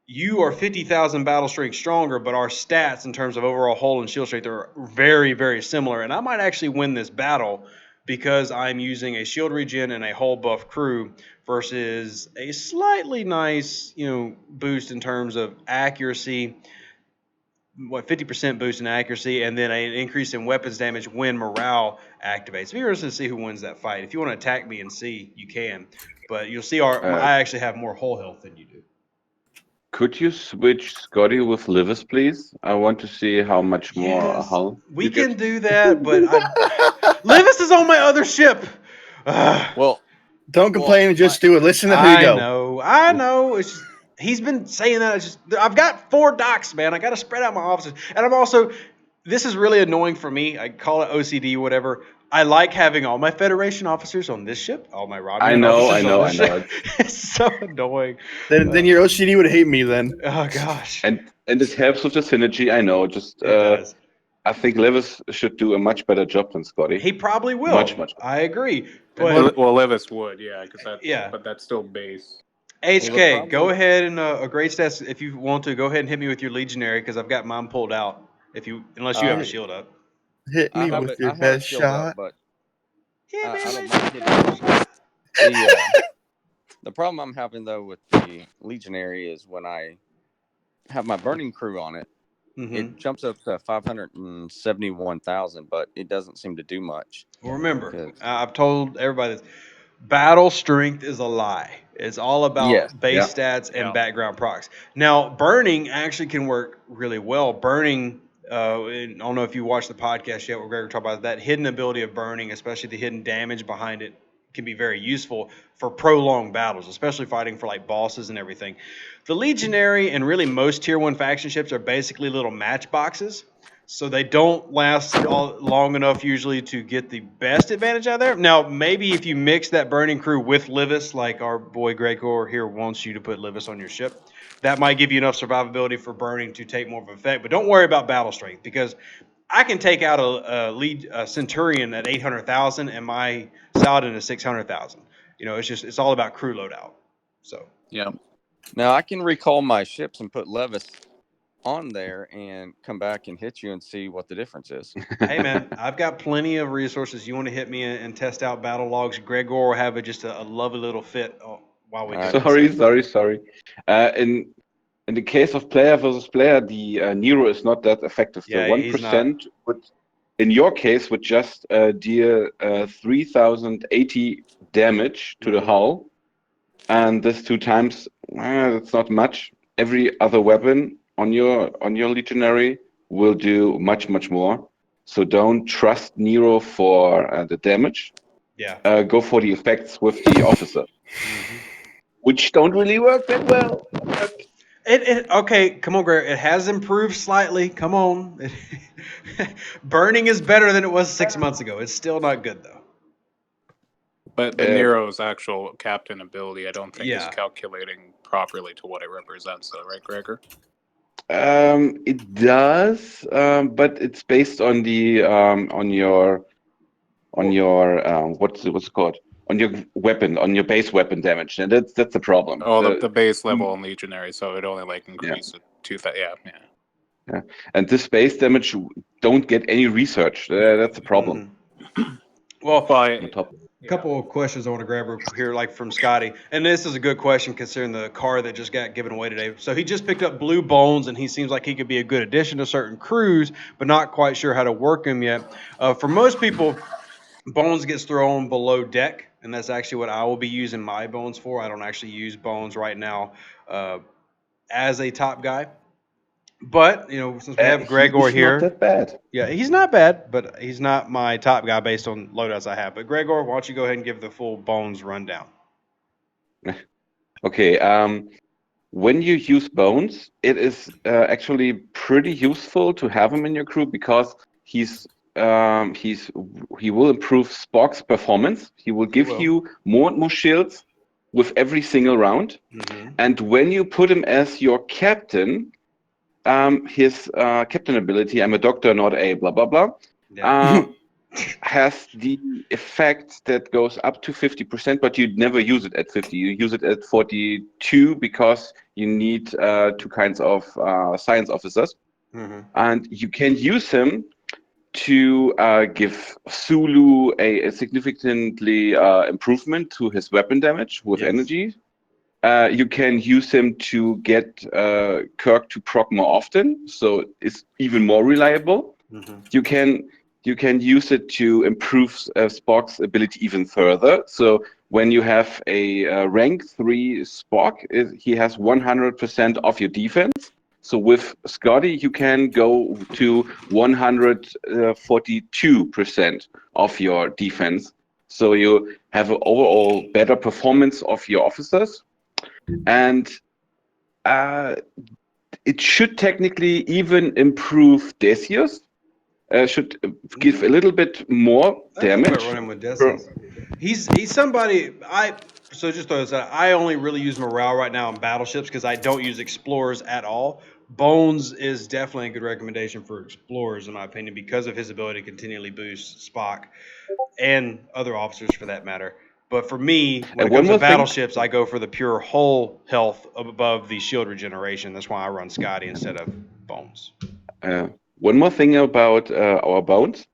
you are 50,000 battle strength stronger, but our stats in terms of overall hull and shield strength are very, very similar. And I might actually win this battle because I'm using a shield regen and a hull buff crew versus a slightly nice, boost in terms of accuracy. 50% boost in accuracy, and then an increase in weapons damage when morale activates. Be interested to see who wins that fight. If you want to attack me and see, you can. But you'll see I actually have more hull health than you do. Could you switch Scotty with Livus, please? I want to see how much more hull. We can do that, but Livus is on my other ship. Well, don't complain and just do it. Listen to who you go. I know. It's just, he's been saying that. I've got 4 docks, man. I got to spread out my officers, and I'm also. This is really annoying for me. I call it OCD, whatever. I like having all my Federation officers on this ship, all my Romulan officers on this ship. It's so annoying. Then your OCD would hate me then. Oh, gosh. And it helps with the synergy, I know. Just I think Levis should do a much better job than Scotty. He probably will. Much. I agree. But, Levis would, but that's still base. HK, go ahead and a great stats if you want to. Go ahead and hit me with your Legionary because I've got mine pulled out. Unless you have a shield up. Hit me with your best shot. But I don't mind hitting the problem I'm having though with the Legionary is when I have my burning crew on it, It jumps up to 571,000, but it doesn't seem to do much. Well, remember, I've told everybody this. Battle strength is a lie. It's all about base stats and background procs. Now, burning actually can work really well. Burning, I don't know if you watched the podcast yet where Gregor talked about that hidden ability of burning, especially the hidden damage behind it, can be very useful for prolonged battles, especially fighting for like bosses and everything. The Legionary and really most tier 1 faction ships are basically little matchboxes. So they don't last long enough usually to get the best advantage out of there. Now, maybe if you mix that burning crew with Livis, like our boy Gregor here wants you to put Livis on your ship, that might give you enough survivability for burning to take more of an effect. But don't worry about battle strength, because I can take out a Centurion at 800,000 and my Saladin is 600,000. It's all about crew loadout. So Now I can recall my ships and put Levis on there and come back and hit you and see what the difference is. Hey man, I've got plenty of resources. You want to hit me and test out battle logs? Gregor will have just a lovely little fit while we do. Sorry. In the case of player versus player, the Nero is not that effective. Yeah, the 1% would, in your case, would just deal 3,080 damage to the hull, and this 2 times, that's not much. Every other weapon on your Legionary will do much more. So don't trust Nero for the damage. Yeah. Go for the effects with the officer, which don't really work that well. Okay, come on, Greg. It has improved slightly. Come on. Burning is better than it was 6 months ago. It's still not good though. But the Nero's actual captain ability, I don't think is calculating properly to what it represents, though, right, Gregor? It does, but it's based on the what's it called? On your weapon, on your base weapon damage, and that's the problem. Oh, the base level on Legionary, so it only increase it too fast. Yeah, and this base damage don't get any research. That's a problem. Well, a couple of questions I want to grab here, like from Scotty, and this is a good question considering the card that just got given away today. So he just picked up Blue Bones, and he seems like he could be a good addition to certain crews, but not quite sure how to work him yet. For most people, Bones gets thrown below deck, and that's actually what I will be using my Bones for. I don't actually use Bones right now as a top guy. But, since we have Gregor here. He's not that bad. Yeah, he's not bad, but he's not my top guy based on loadouts I have. But Gregor, why don't you go ahead and give the full Bones rundown? Okay, when you use Bones, it is actually pretty useful to have him in your crew because he will improve Spock's performance. He will give you more and more shields with every single round. And when you put him as your captain, his captain ability, I'm a doctor, not a blah blah blah, has the effect that goes up to 50%, but you never use it at 50. You use it at 42 because you need 2 kinds of science officers, and you can use him to give Sulu a significantly improvement to his weapon damage with energy. You can use him to get Kirk to proc more often, so it's even more reliable. You can use it to improve Spock's ability even further. So when you have a rank 3 Spock, he has 100% of your defense. So with Scotty, you can go to 142% of your defense. So you have an overall better performance of your officers. And it should technically even improve Decius. Should give a little bit more damage. Running with Decius. He's somebody so just throw this out. I only really use morale right now in battleships because I don't use explorers at all. Bones is definitely a good recommendation for explorers in my opinion because of his ability to continually boost Spock and other officers for that matter. But for me, when it comes to battleships, I go for the pure hull health above the shield regeneration. That's why I run Scotty instead of Bones. One more thing about our Bones.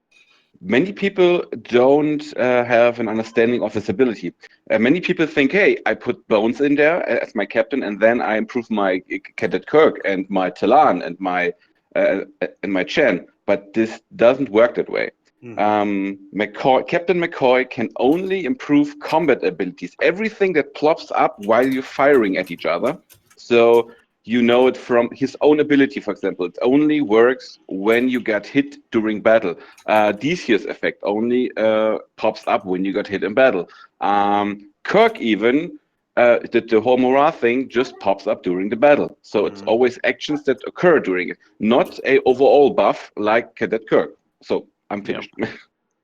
Many people don't have an understanding of his ability. Many people think, hey, I put Bones in there as my captain, and then I improve my Cadet Kirk and my Talon and my in my chan, but this doesn't work that way. Captain McCoy can only improve combat abilities, everything that plops up while you're firing at each other. So you know it from his own ability, for example. It only works when you get hit during battle. Decius effect only pops up when you got hit in battle. Kirk even, the whole Morah thing just pops up during the battle. So it's always actions that occur during it, not a overall buff like Cadet Kirk. So I'm finished. Yep.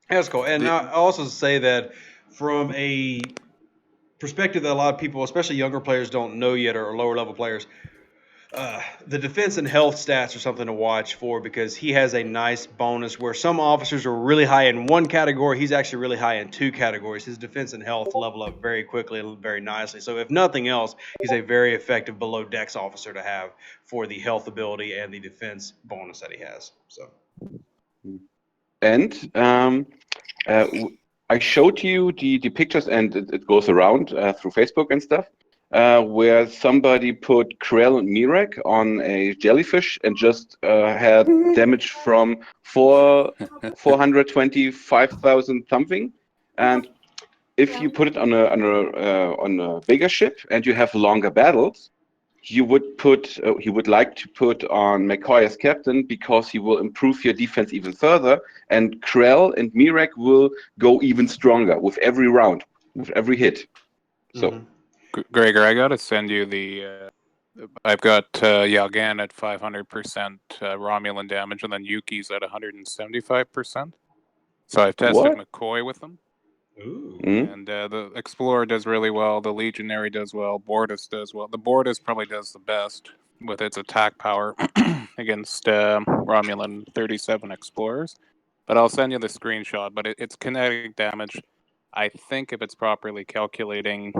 That's cool. And I also say that from a perspective that a lot of people, especially younger players, don't know yet, or lower level players, the defense and health stats are something to watch for, because he has a nice bonus where some officers are really high in one category. He's actually really high in two categories. His defense and health level up very quickly and very nicely. So if nothing else, he's a very effective below dex officer to have for the health ability and the defense bonus that he has. So. And I showed you the pictures, and it goes around through Facebook and stuff, where somebody put Krell and Mirek on a jellyfish and just had damage from 425,000 something. And if you put it on a bigger ship and you have longer battles, he would like to put on McCoy as captain, because he will improve your defense even further, and Krell and Mirek will go even stronger with every round, with every hit. So, Gregor, I gotta send you the. I've got Yalgan at 500% Romulan damage, and then Yuki's at 175%. So I've tested McCoy with them. Ooh. And the Explorer does really well. The Legionary does well. Bortus does well. The Bortus probably does the best with its attack power against Romulan 37 Explorers. But I'll send you the screenshot. But it's kinetic damage. I think if it's properly calculating,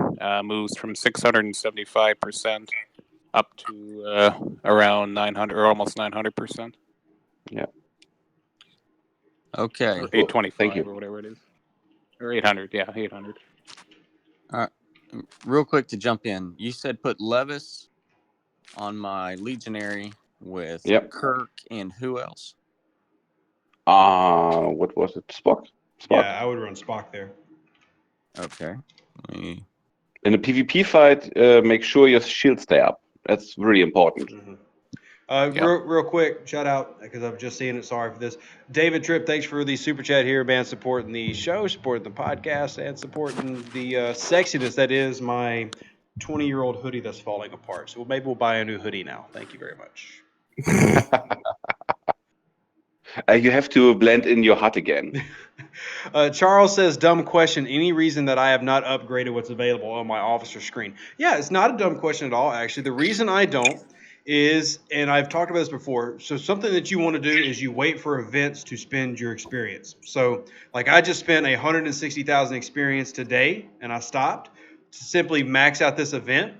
moves from 675% up to around 900 or almost 900%. Yeah. Okay. Or 825 Thank you. or whatever it is. Or 800, yeah, 800. All right. Real quick to jump in. You said put Levis on my Legionary with Kirk and who else? What was it? Spock? Yeah, I would run Spock there. Okay. In a PvP fight, make sure your shields stay up. That's very important. Real quick, shout out, because I'm just seeing it. Sorry for this. David Tripp, thanks for the super chat here, man. Supporting the show, supporting the podcast, and supporting the sexiness that is my 20-year-old hoodie that's falling apart. So maybe we'll buy a new hoodie now. Thank you very much. You have to blend in your hut again. Charles says, dumb question. Any reason that I have not upgraded what's available on my officer screen? Yeah, it's not a dumb question at all, actually. The reason I don't is, and I've talked about this before, so something that you want to do is you wait for events to spend your experience. So, like, I just spent 160,000 experience today, and I stopped to simply max out this event.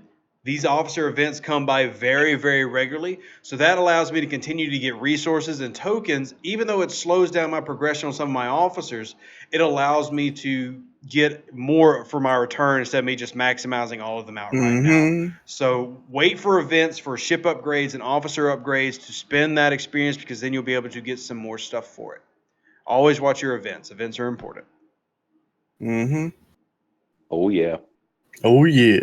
These officer events come by very, very regularly, so that allows me to continue to get resources and tokens. Even though it slows down my progression on some of my officers, it allows me to get more for my return instead of me just maximizing all of them out right now. So wait for events for ship upgrades and officer upgrades to spend that experience, because then you'll be able to get some more stuff for it. Always watch your events. Events are important. Oh, yeah. Oh, yeah.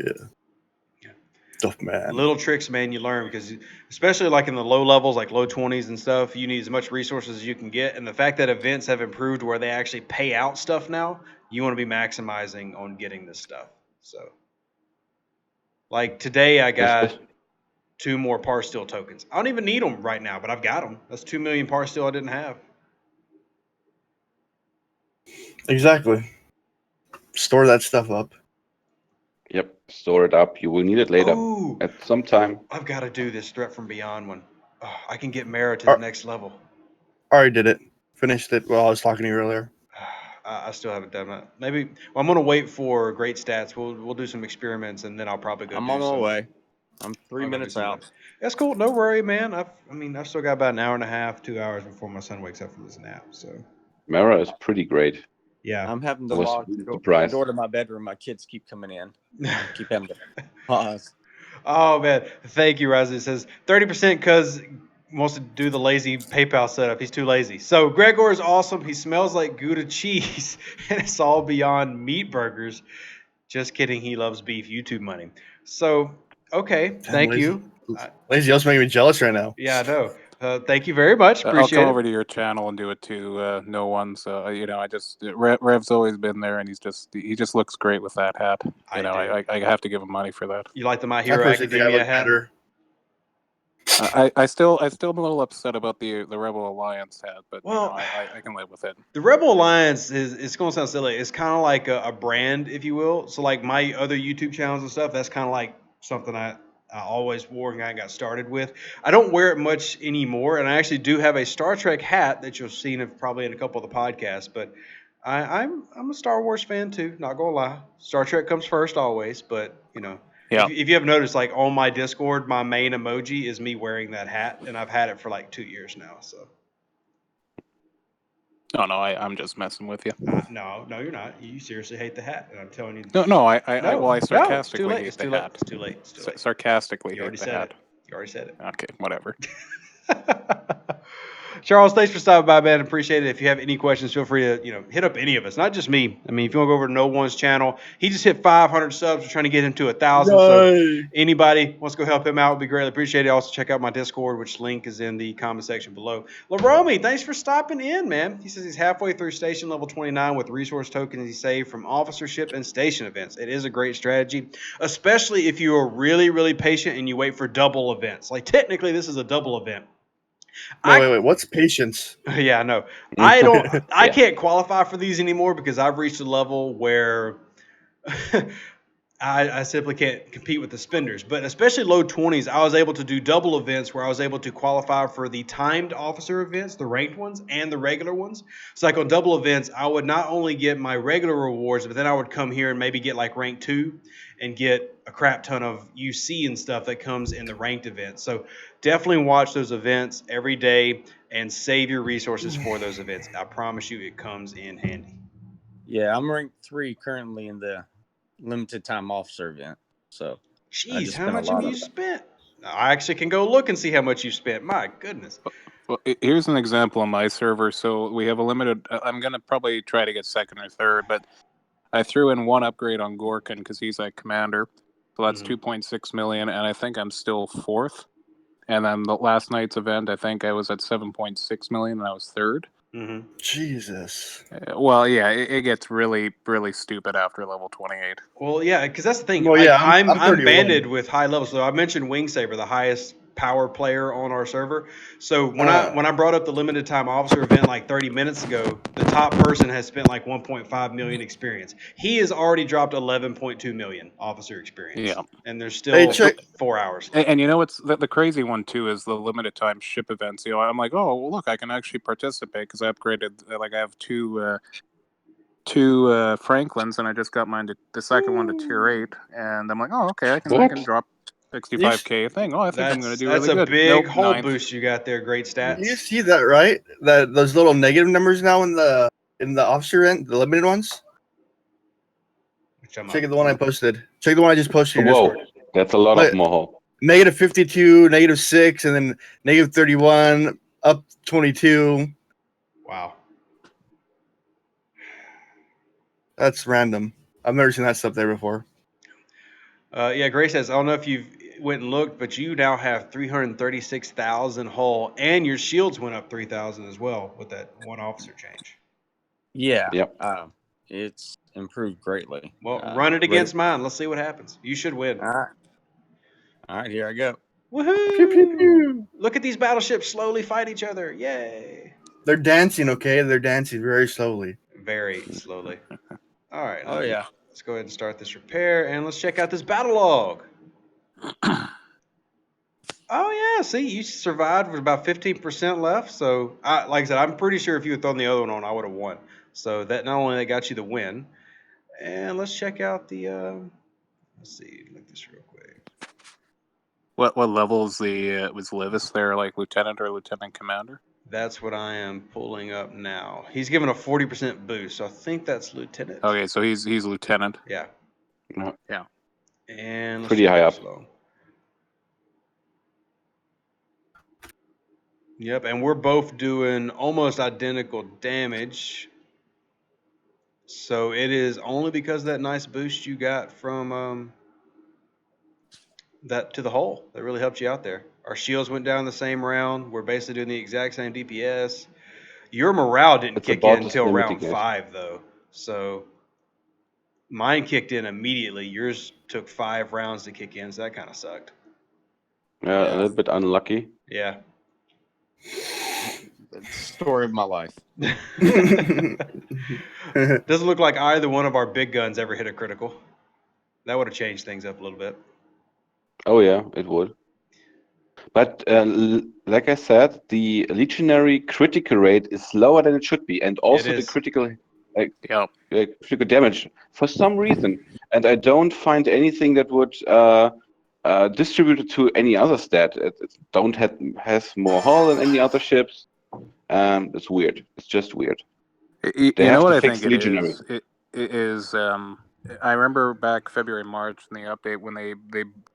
Stuff, man. Little tricks, man, you learn, because especially like in the low levels, like low 20s and stuff, you need as much resources as you can get. And the fact that events have improved where they actually pay out stuff now, you want to be maximizing on getting this stuff. So, like today, I got 2 more par steel tokens. I don't even need them right now, but I've got them. That's 2 million par steel I didn't have. Exactly. Store that stuff up. Yep, store it up. You will need it later at some time. I've got to do this Threat from Beyond one. Oh, I can get Mara to the next level. Already did it. Finished it while I was talking to you earlier. I still haven't done that. Maybe I'm going to wait for great stats. We'll do some experiments, and then I'll probably go. I'm on my way. I'm 3 minutes out. That's cool. No worry, man. I've still got about an hour and a half, 2 hours before my son wakes up from his nap. So Mara is pretty great. Yeah, I'm having to lock the door to my bedroom. My kids keep coming in. Keep having to pause. Oh man, thank you, Raz. It says 30% because wants to do the lazy PayPal setup. He's too lazy. So Gregor is awesome. He smells like Gouda cheese, and it's all beyond meat burgers. Just kidding. He loves beef. YouTube money. So okay, thank you. Lazy, also making me jealous right now. Yeah, I know. Thank you very much. Appreciate I'll come over to your channel and do it too. No one. So I just Rev's always been there, and he just looks great with that hat. I have to give him money for that. You like the My Hero Academia hat? Better. I still am a little upset about the Rebel Alliance hat, but I can live with it. The Rebel Alliance it's going to sound silly. It's kind of like a brand, if you will. So like my other YouTube channels and stuff, that's kind of like something I always wore and I got started with. I don't wear it much anymore, and I actually do have a Star Trek hat that you'll see probably in a couple of the podcasts. But I'm a Star Wars fan too. Not gonna lie, Star Trek comes first always. But Yeah. If you have noticed, like on my Discord, my main emoji is me wearing that hat, and I've had it for like 2 years now. So. Oh no, I'm just messing with you. No, you're not. You seriously hate the hat, and I'm telling you. No, I sarcastically hate the hat. It's too late. Sarcastically You already hate the said hat. it. You already said it. Okay, whatever. Charles, thanks for stopping by, man. Appreciate it. If you have any questions, feel free to hit up any of us, not just me. I mean, if you want to go over to NoOne's channel, he just hit 500 subs. We're trying to get him to 1,000. So anybody wants to go help him out would be greatly appreciated. Also, check out my Discord, which link is in the comment section below. Laromi, thanks for stopping in, man. He says he's halfway through station level 29 with resource tokens he saved from officership and station events. It is a great strategy, especially if you are really, really patient and you wait for double events. Like technically, this is a double event. Wait. What's patience? Yeah, I know. I can't qualify for these anymore because I've reached a level where I simply can't compete with the spenders. But especially low 20s, I was able to do double events where I was able to qualify for the timed officer events, the ranked ones, and the regular ones. So like on double events, I would not only get my regular rewards, but then I would come here and maybe get like rank 2 and get a crap ton of UC and stuff that comes in the ranked events. So definitely watch those events every day and save your resources for those events. I promise you it comes in handy. Yeah, I'm ranked 3 currently in the limited time officer event. So jeez, how much have you spent? I actually can go look and see how much you spent. My goodness. Well, here's an example on my server. So we have a limited. I'm gonna probably try to get second or third, but I threw in one upgrade on Gorkin because he's like commander. So that's 2.6 million, and I think I'm still 4th. And then the last night's event, I think I was at 7.6 million, and I was 3rd. Mm-hmm. Jesus. Well, yeah, it gets really, really stupid after level 28. Well, yeah, because that's the thing. Well, yeah, I'm I'm banded with high levels. So I mentioned Wingsaber, the highest power player on our server. So when I brought up the limited time officer event like 30 minutes ago, the top person has spent like 1.5 million experience. He has already dropped 11.2 million officer experience. Yeah, and there's still 4 hours. And you know what's the crazy one too is the limited time ship events. I'm like, oh well, look, I can actually participate because I upgraded. Like I have two Franklins, and I just got mine to the second one to tier 8, and I'm like, oh okay, I can drop 65k thing. Oh, I think I'm going to do really good. That's a big hull boost you got there. Great stats. You see that, right? That those little negative numbers now in the officer end, the limited ones. Check the one I posted. Check the one I just posted. Whoa, that's a lot of more. Negative 52, negative 6, and then negative 31, up 22. Wow. That's random. I've never seen that stuff there before. Yeah, Grace says, I don't know if you've went and looked, but you now have 336,000 hull, and your shields went up 3,000 as well with that one officer change. Yeah. Yep. It's improved greatly. Well, run it against mine. Let's see what happens. You should win. All right, here I go. Woohoo! Pew, pew, pew. Look at these battleships slowly fight each other. Yay! They're dancing, okay? They're dancing very slowly. Very slowly. All right. Oh, yeah. Let's go ahead and start this repair, and let's check out this battle log. Oh, yeah. See, you survived with about 15% left. So, like I said, I'm pretty sure if you had thrown the other one on, I would have won. So, that not only that got you the win. And let's check out the, let's see, look this real quick. What level is was Livis there, like lieutenant or lieutenant commander? That's what I am pulling up now. He's given a 40% boost, so I think that's lieutenant. Okay, so he's lieutenant. Yeah. Yeah. And let's pretty high up. Slow. Yep, and we're both doing almost identical damage. So it is only because of that nice boost you got from that to the hull that really helped you out there. Our shields went down the same round. We're basically doing the exact same DPS. Your morale didn't kick in until round 5, though. So mine kicked in immediately. Yours took 5 rounds to kick in, so that kind of sucked. Yeah, a little bit unlucky. Yeah. Story of my life. Doesn't look like either one of our big guns ever hit a critical. That would have changed things up a little bit. Oh yeah, it would. But like I said, the legionary critical rate is lower than it should be, and also the critical critical damage for some reason. And I don't find anything that would distribute it to any other stat. It has more hull than any other ships. It's weird. It's just weird. You know what I think it is? It is. I remember back February, March in the update when they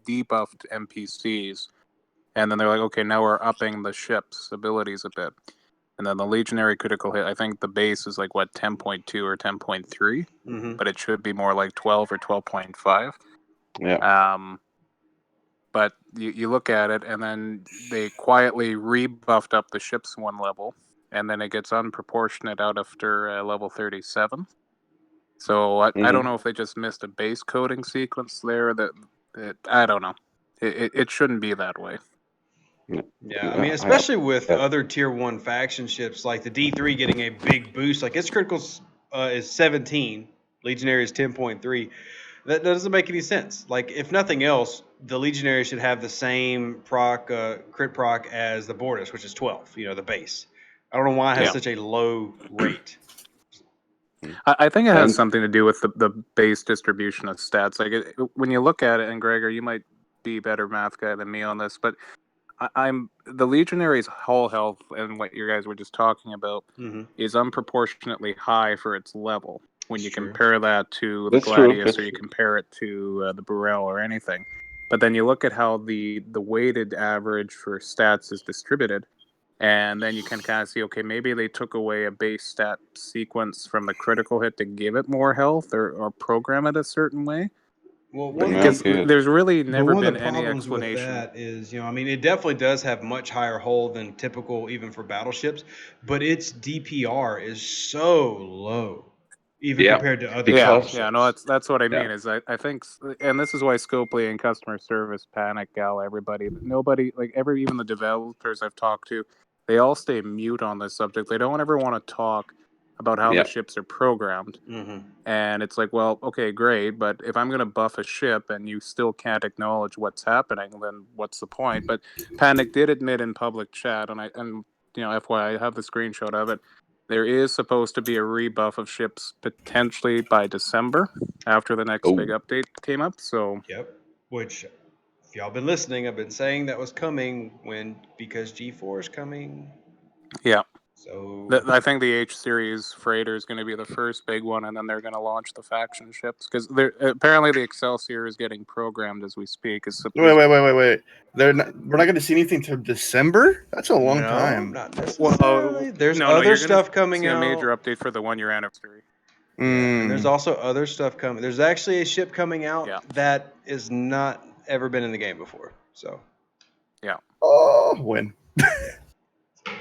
debuffed NPCs, and then they're like, okay, now we're upping the ship's abilities a bit. And then the legionary critical hit, I think the base is like, what, 10.2 or 10.3? But it should be more like 12 or 12.5. Yeah. But you look at it, and then they quietly rebuffed up the ships 1 level, and then it gets unproportionate out after level 37. So I don't know if they just missed a base coding sequence there. I don't know. It shouldn't be that way. Yeah, I mean, especially with other tier 1 faction ships, like the D3 getting a big boost. Like its critical is 17, Legionary is 10.3. That doesn't make any sense. Like, if nothing else, the Legionary should have the same crit proc as the Bortus, which is 12, the base. I don't know why it has such a low rate. I think it has something to do with the base distribution of stats. Like, when you look at it, and Gregor, you might be better math guy than me on this, but I'm the Legionary's hull health, and what you guys were just talking about, is unproportionately high for its level when you compare that to the Gladius, or you compare it to the Burrell or anything. But then you look at how the weighted average for stats is distributed, and then you can kind of see, okay, maybe they took away a base stat sequence from the critical hit to give it more health, or program it a certain way. Well, because there's really never been any explanation. With that is, I mean, it definitely does have much higher hull than typical, even for battleships, but its DPR is so low, even compared to other battleships. Yeah, no, that's what I mean. Is I think, and this is why Scopely and customer service panic, everybody, nobody, like even the developers I've talked to, they all stay mute on this subject. They don't ever want to talk about how the ships are programmed. And it's like, well, okay, great, but if I'm going to buff a ship and you still can't acknowledge what's happening, then what's the point? But Panic did admit in public chat, and FYI, I have the screenshot of it. There is supposed to be a rebuff of ships potentially by December, after the next big update came up. So which, if y'all been listening, I've been saying that was coming because G4 is coming. Yeah. So I think the H series freighter is going to be the first big one, and then they're going to launch the faction ships, because apparently the Excelsior is getting programmed as we speak. Wait! We're not going to see anything till December. That's a long time. Not necessarily. There's other stuff coming out. A major update for the 1-year anniversary. Yeah, and there's also other stuff coming. There's actually a ship coming out that is not ever been in the game before. So when.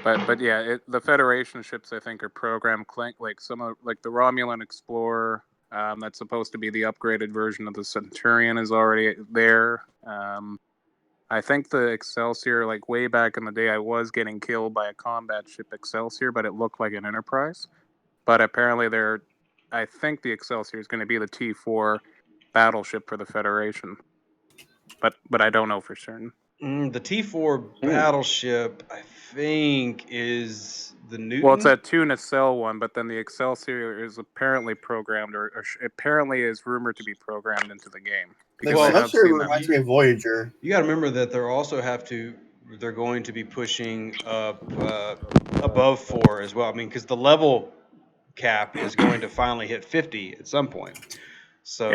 But yeah, the Federation ships, I think, are programmed like some of the Romulan Explorer. That's supposed to be the upgraded version of the Centurion is already there. I think the Excelsior, like way back in the day, I was getting killed by a combat ship Excelsior, but it looked like an Enterprise. But apparently I think the Excelsior is going to be the T4 battleship for the Federation. But I don't know for certain. The T4 battleship, I think, is the Newton. Well, it's a 2 nacelle one, but then the Excelsior is apparently programmed, or apparently is rumored to be programmed into the game. The Excelsior reminds me of Voyager. You got to remember that they're going to be pushing up above 4 as well. I mean, because the level cap is going to finally hit 50 at some point. So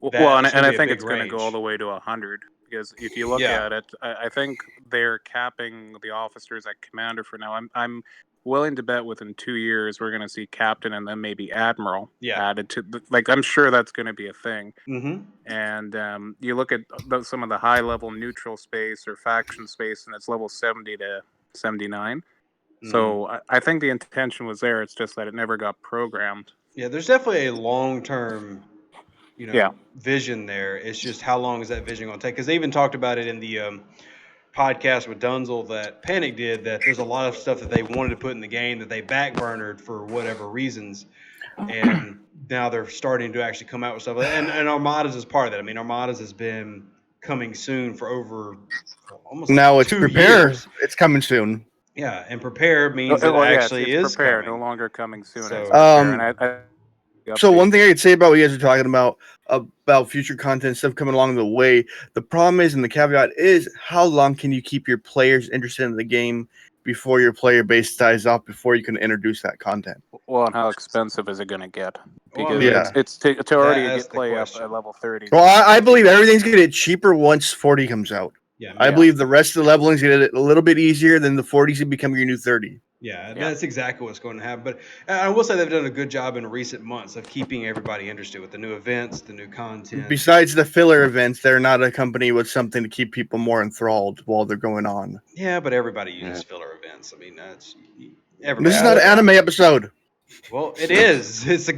and I think it's going to go all the way to 100. because if you look at it, I think they're capping the officers at commander for now. I'm willing to bet within 2 years we're going to see captain and then maybe admiral added to I'm sure that's going to be a thing. Mm-hmm. And you look at some of the high level neutral space or faction space, and it's level 70 to 79. Mm-hmm. So I think the intention was there. It's just that it never got programmed. Yeah, there's definitely a long term vision there. It's just how long is that vision going to take? Because they even talked about it in the podcast with Dunzel that Panic did, that there's a lot of stuff that they wanted to put in the game that they backburnered for whatever reasons, and now they're starting to actually come out with stuff. And Armadas is part of that. I mean, Armadas has been coming soon for over almost now it's 2 prepare. years. It's coming soon. Yeah, and prepare means it actually is prepare, coming. no longer coming soon. So, it's prepare. And so one thing I could say about what you guys are talking about future content stuff coming along the way, the problem is, and the caveat is, how long can you keep your players interested in the game before your player base dies off, before you can introduce that content? Well, and how expensive is it going to get? Because Well, it's to already get play question. up at level 30. Well, I believe everything's going to get cheaper once 40 comes out. Yeah, I believe the rest of the leveling's going to get a little bit easier, then the 40s will become your new 30. Yeah, that's exactly what's going to happen. But I will say they've done a good job in recent months of keeping everybody interested with the new events, the new content. Besides the filler events, they're not a company with something to keep people more enthralled while they're going on. Yeah, but everybody uses filler events. I mean, that's everybody. This is not an anime episode. Well, it is. It's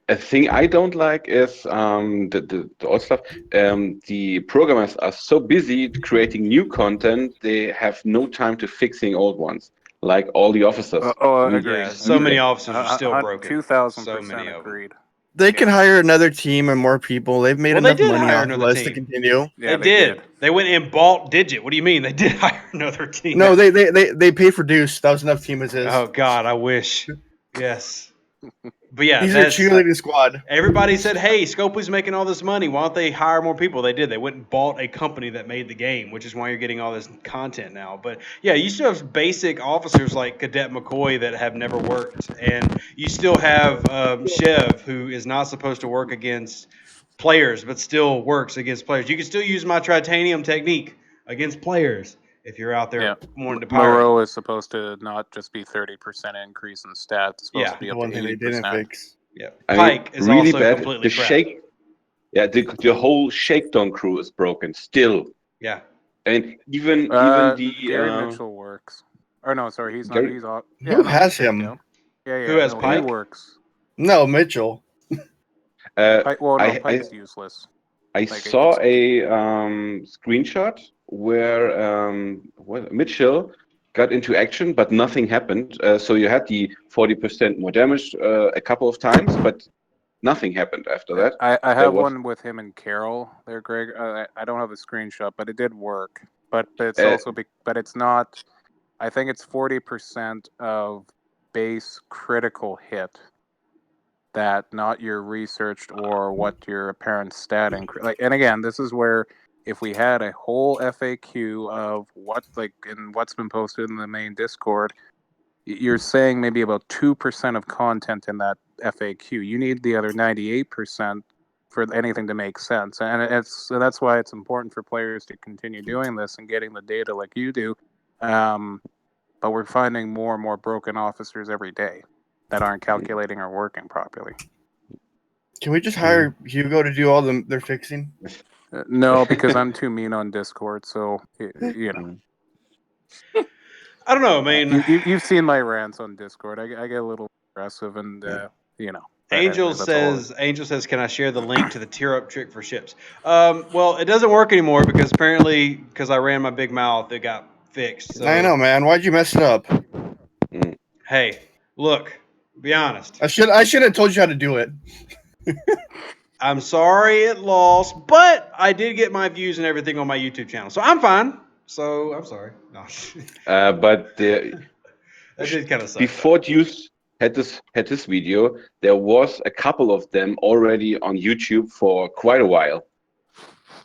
a thing I don't like is the old stuff. The programmers are so busy creating new content, they have no time to fixing old ones, like all the officers. I agree. Yeah, so many officers are still broken. 2,000% agreed. They can hire another team and more people. They've made enough money off of us to continue. Yeah, they did. They went and bought Digit. What do you mean? They did hire another team. No, they pay for Deuce. That was enough team as is. Oh God, I wish. Yes. But yeah, he's a cheerleading squad. Everybody said, "Hey, Scopely's making all this money. Why don't they hire more people?" They did. They went and bought a company that made the game, which is why you're getting all this content now. But yeah, you still have basic officers like Cadet McCoy that have never worked, and you still have Chev, who is not supposed to work against players, but still works against players. You can still use my Tritanium technique against players if you're out there wanting to pirate. Moreau is supposed to not just be 30% increase in stats. It's supposed to be up to 80%. Yeah, Pike is really also bad. Completely the whole Shakedown crew is broken still. Yeah, and even the Gary Mitchell works. Or no, sorry, he's not. He's off. Who has him? Yeah. Who has Pike? He works. No, Mitchell. Pike's useless. I saw a screenshot where Mitchell got into action, but nothing happened. So you had the 40% more damage a couple of times, but nothing happened after that. I have one with him and Carol there, Greg. I don't have a screenshot, but it did work. But it's also, but it's not. I think it's 40% of base critical hit. That not your researched or what your apparent stat increase. And again, this is where if we had a whole FAQ of what's been posted in the main Discord, you're saying maybe about 2% of content in that FAQ. You need the other 98% for anything to make sense, and that's why it's important for players to continue doing this and getting the data like you do. But we're finding more and more broken officers every day that aren't calculating or working properly. Can we just hire Hugo to do all their fixing? No, because I'm too mean on Discord. So you know. I don't know. I mean, you've seen my rants on Discord. I get a little aggressive, and you know. Angel says, "Can I share the link to the tier up trick for ships?" Well, it doesn't work anymore because apparently, because I ran my big mouth, it got fixed. So. I know, man. Why'd you mess it up? Hey, look. Be honest. I should have told you how to do it. I'm sorry it lost, but I did get my views and everything on my YouTube channel, so I'm fine. So I'm sorry. No. But that did kind of suck. Before Deuce had this video, there was a couple of them already on YouTube for quite a while.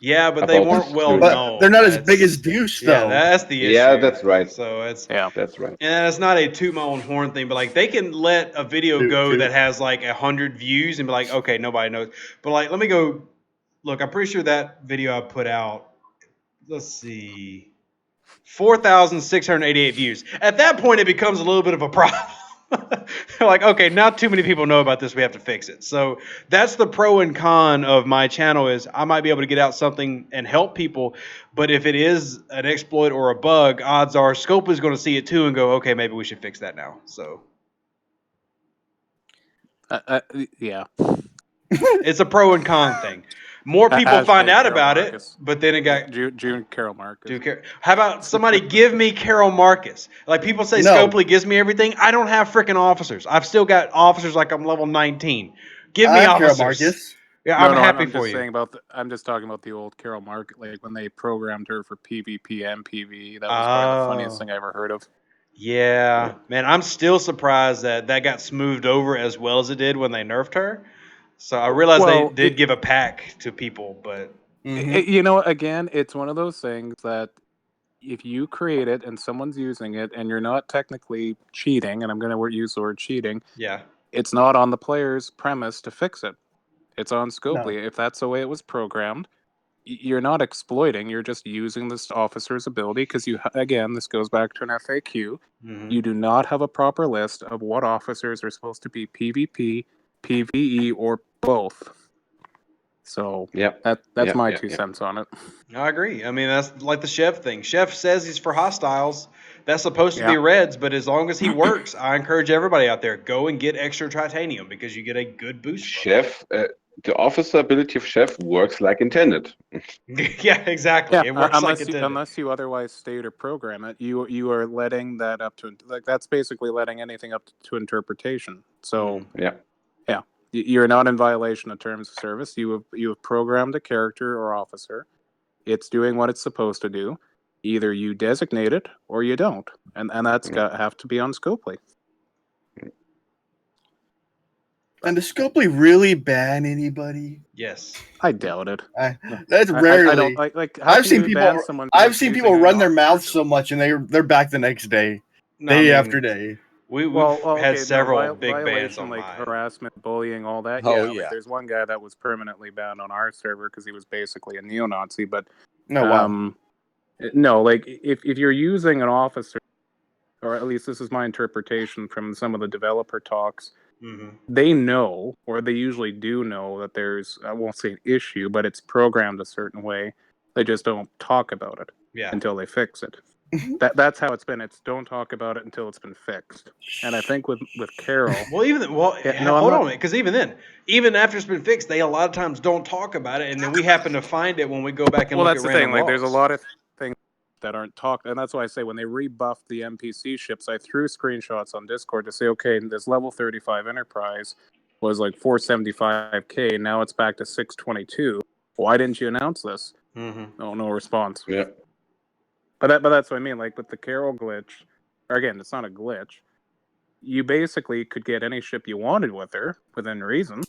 Yeah, but they weren't well known. They're not as big as Deuce, though. Yeah, that's the issue. Yeah, that's right. So that's right. And it's not a toot my own horn thing, but like they can let a video go that has like 100 views and be like, okay, nobody knows. But like, let look, I'm pretty sure that video I put out, let's see, 4,688 views. At that point, it becomes a little bit of a problem. Like, okay, not too many people know about this. We have to fix it. So that's the pro and con of my channel is I might be able to get out something and help people. But if it is an exploit or a bug, odds are Scope is going to see it too and go, okay, maybe we should fix that now. So. Yeah. It's a pro and con thing. More people find out about it, but then it got June Carol Marcus. How about somebody give me Carol Marcus? Like people say, Scopely gives me everything. I don't have freaking officers. I've still got officers like I'm level 19. Give me officers. Carol Marcus. Yeah, I'm happy for you. I'm just talking about the old Carol Marcus, like when they programmed her for PvP and PvE. That was probably the funniest thing I ever heard of. Yeah, man, I'm still surprised that got smoothed over as well as it did when they nerfed her. So I realized they did give a pack to people, but you know, again, it's one of those things that if you create it and someone's using it and you're not technically cheating, and I'm going to use the word cheating, it's not on the player's premise to fix it. It's on Scopely. No. If that's the way it was programmed, you're not exploiting. You're just using this officer's ability because this goes back to an FAQ. Mm-hmm. You do not have a proper list of what officers are supposed to be PvP, PvE, or both. So that's my 2 cents on it. I agree. I mean, that's like the Chef thing. Chef says he's for hostiles. That's supposed to be reds, but as long as he works, I encourage everybody out there, go and get extra titanium because you get a good boost. Chef, the officer ability of Chef works like intended. Yeah, exactly. Yeah, it works like intended. Unless you otherwise state or program it, you are letting that up to, like, that's basically letting anything up to interpretation. So yeah. You're not in violation of terms of service. You have programmed a character or officer. It's doing what it's supposed to do. Either you designate it or you don't, and that's have to be on Scopely. And does Scopely really ban anybody? Yes, I doubt it. That's rarely. I don't like. I've seen people run their mouths so much, and they're back the next day, day after day. We've had several big bans on like harassment, bullying, all that. Like there's one guy that was permanently banned on our server because he was basically a neo-Nazi. But no, like if you're using an officer, or at least this is my interpretation from some of the developer talks, they know, or they usually do know, that there's, I won't say an issue, but it's programmed a certain way. They just don't talk about it until they fix it. That's how it's been. It's don't talk about it until it's been fixed. And I think with Carol, hold on, because even after it's been fixed, they a lot of times don't talk about it, and then we happen to find it when we go back and look at random logs. Well, that's the thing. Like, there's a lot of things that aren't talked, and that's why I say when they rebuffed the NPC ships, I threw screenshots on Discord to say, okay, this level 35 Enterprise was like 475k. Now it's back to 622. Why didn't you announce this? No response. Yeah. But that's what I mean. Like with the Carol glitch, or again, it's not a glitch. You basically could get any ship you wanted with her within reason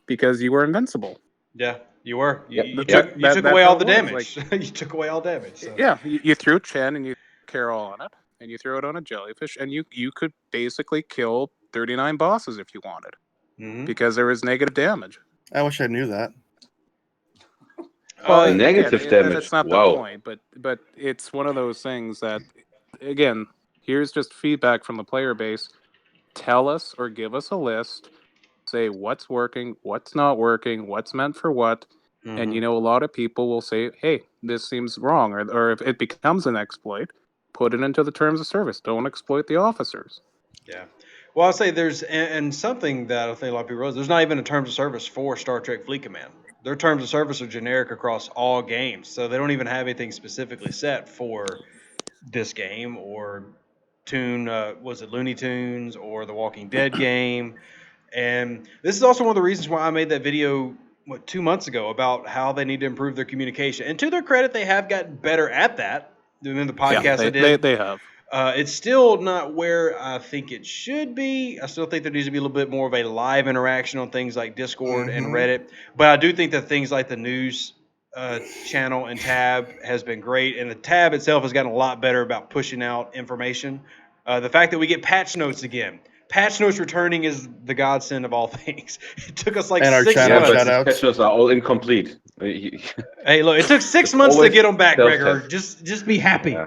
because you were invincible. Yeah, you were. You took away all the damage. Like, you took away all damage. So. Yeah, you threw Chen and you Carol on it, and you threw it on a jellyfish, and you could basically kill 39 bosses if you wanted, because there was negative damage. I wish I knew that. Negative damage. That's not the point, but it's one of those things that, again, here's just feedback from the player base. Tell us or give us a list. Say what's working, what's not working, what's meant for what. And, a lot of people will say, hey, this seems wrong. Or if it becomes an exploit, put it into the terms of service. Don't exploit the officers. Yeah. Well, I'll say there's, and something that I think a lot of people realize, there's not even a terms of service for Star Trek Fleet Command. Their terms of service are generic across all games. So they don't even have anything specifically set for this game or was it Looney Tunes or the Walking Dead game. And this is also one of the reasons why I made that video 2 months ago about how they need to improve their communication. And to their credit, they have gotten better at that than the podcast I did. They have. It's still not where I think it should be. I still think there needs to be a little bit more of a live interaction on things like Discord and Reddit. But I do think that things like the news channel and tab has been great. And the tab itself has gotten a lot better about pushing out information. The fact that we get patch notes again. patch notes returning is the godsend of all things. It took us like And our 6 channel months. shout outs. Patch notes are all incomplete. Hey, look, it took 6 months to always get them back, Gregor. self-test. Just be happy.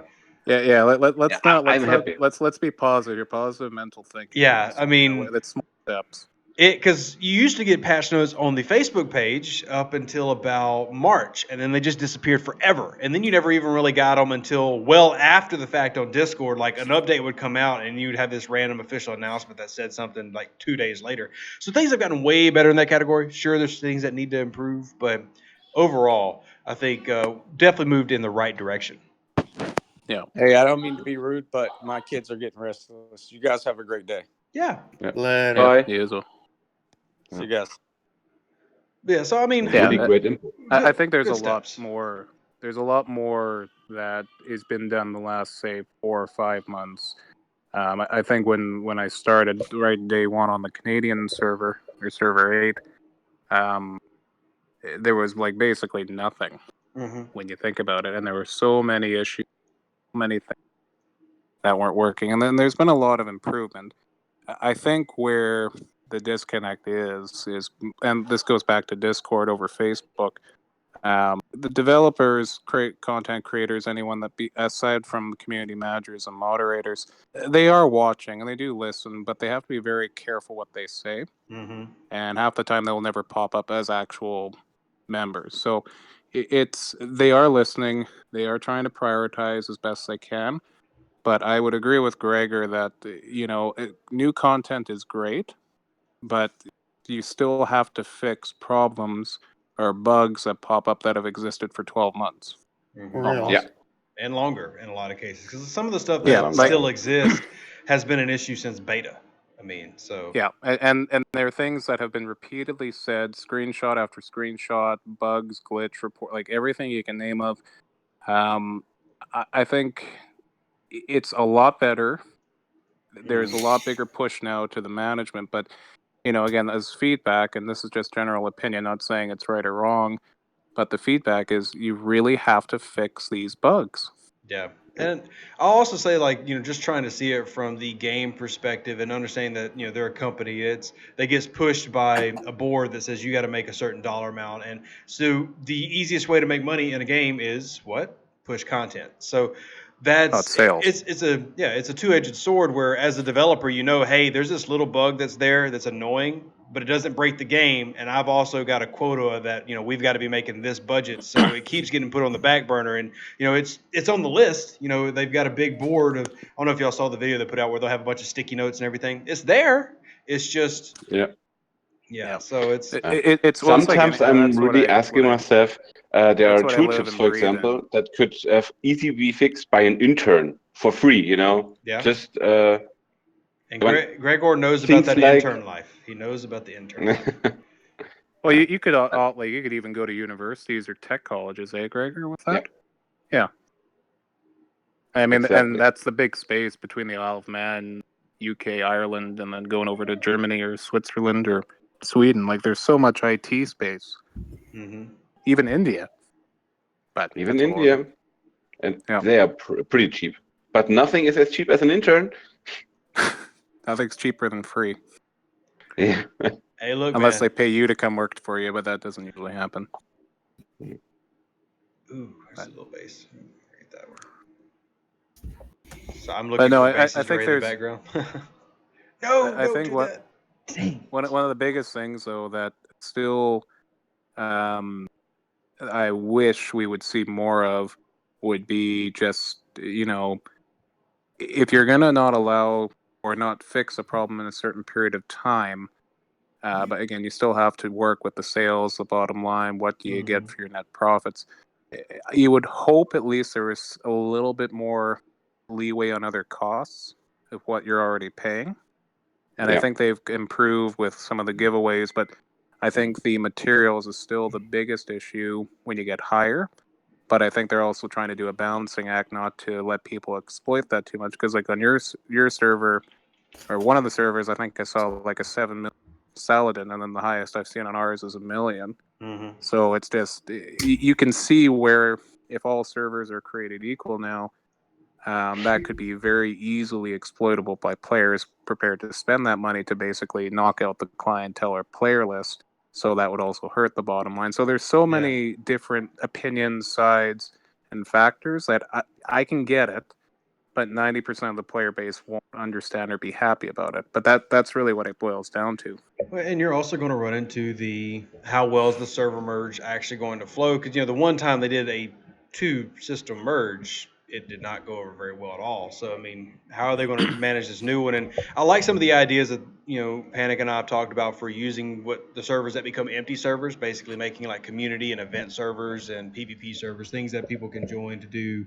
Yeah. Let's not. I'm happy. Let's be positive. Positive mental thinking. Yeah, I mean, it's small steps. because you used to get patch notes on the Facebook page up until about March, and then they just disappeared forever. And then you never even really got them until well after the fact on Discord. Like an update would come out, and you'd have this random official announcement that said something like 2 days later. So things have gotten way better in that category. Sure, there's things that need to improve, but overall, I think definitely moved in the right direction. Yeah. Hey, I don't mean to be rude, but my kids are getting restless. You guys have a great day. Yeah. Later. Bye. You as well. See you guys. Yeah. So I mean, Really great input. I think there's good a lot steps. more. There's a lot more that has been done the last, say, 4 or 5 months. I think when I started right day one on the Canadian server or server 8, there was like basically nothing when you think about it, and there were so many issues, many things that weren't working, and then there's been a lot of improvement. I think where the disconnect is, and this goes back to Discord over Facebook. The developers, content creators, anyone that aside from community managers and moderators, they are watching and they do listen, but they have to be very careful what they say. And half the time they will never pop up as actual members. So they are listening. They are trying to prioritize as best they can. But I would agree with Gregor that new content is great, but you still have to fix problems or bugs that pop up that have existed for 12 months. Real. Yeah. And longer in a lot of cases, because some of the stuff that still exists has been an issue since beta. I mean, so yeah, and there are things that have been repeatedly said, screenshot after screenshot, bugs, glitch report, like everything you can name of. I think it's a lot better. There's a lot bigger push now to the management, but again, as feedback, and this is just general opinion, not saying it's right or wrong, but the feedback is you really have to fix these bugs. Yeah. And I'll also say, like, just trying to see it from the game perspective and understanding that, they're a company, that gets pushed by a board that says you got to make a certain dollar amount. And so the easiest way to make money in a game is what? Push content. So that's sales. It's a two-edged sword where as a developer, hey, there's this little bug that's there that's annoying, but it doesn't break the game. And I've also got a quota that, we've got to be making this budget. So it keeps getting put on the back burner. And, it's on the list. They've got a big board of, I don't know if y'all saw the video they put out where they'll have a bunch of sticky notes and everything. It's there. It's just, so it's sometimes I'm really asking myself, there are tool tips, for example, that could have easily be fixed by an intern for free, Yeah. Just and Gregor knows about that intern life. He knows about the intern life. Well, you could you could even go to universities or tech colleges, Gregor, with that? Yeah. I mean, and that's the big space between the Isle of Man, UK, Ireland, and then going over to Germany or Switzerland or Sweden. Like, there's so much IT space. Even India. But even India. And they are pretty cheap. But nothing is as cheap as an intern. Nothing's cheaper than free. Yeah. Hey, look, unless they pay you to come work for you, but that doesn't usually happen. Ooh, there's a little bass. Get that one. So I'm looking for basses right in the background. I think one of the biggest things, though, that still I wish we would see more of would be just, if you're going to not allow or not fix a problem in a certain period of time, but again, you still have to work with the sales, the bottom line, what do you get for your net profits. You would hope at least there was a little bit more leeway on other costs of what you're already paying. And I think they've improved with some of the giveaways, but I think the materials is still the biggest issue when you get higher. But I think they're also trying to do a balancing act not to let people exploit that too much. Because like on your server, or one of the servers, I think I saw like a 7 million Saladin, and then the highest I've seen on ours is 1 million. So it's just, you can see where if all servers are created equal now, that could be very easily exploitable by players prepared to spend that money to basically knock out the clientele or player list. So that would also hurt the bottom line. So there's so many different opinions, sides, and factors that I can get it, but 90% of the player base won't understand or be happy about it. But that's really what it boils down to. And you're also going to run into how well is the server merge actually going to flow? Because the one time they did a 2-system merge, it did not go over very well at all. So I mean, how are they going to manage this new one? And I like some of the ideas that Panic and I have talked about for using what the servers that become empty servers, basically making like community and event servers and PvP servers, things that people can join to do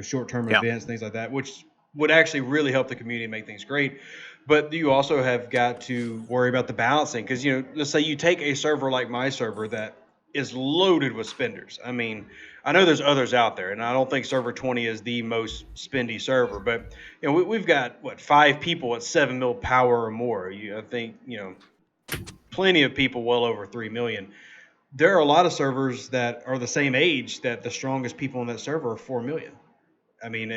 short-term events, things like that, which would actually really help the community and make things great. But you also have got to worry about the balancing because, let's say you take a server like my server that is loaded with spenders. I mean, I know there's others out there, and I don't think server 20 is the most spendy server, but we've got 5 people at 7 mil power or more. I think plenty of people well over 3 million. There are a lot of servers that are the same age that the strongest people in that server are 4 million. I mean,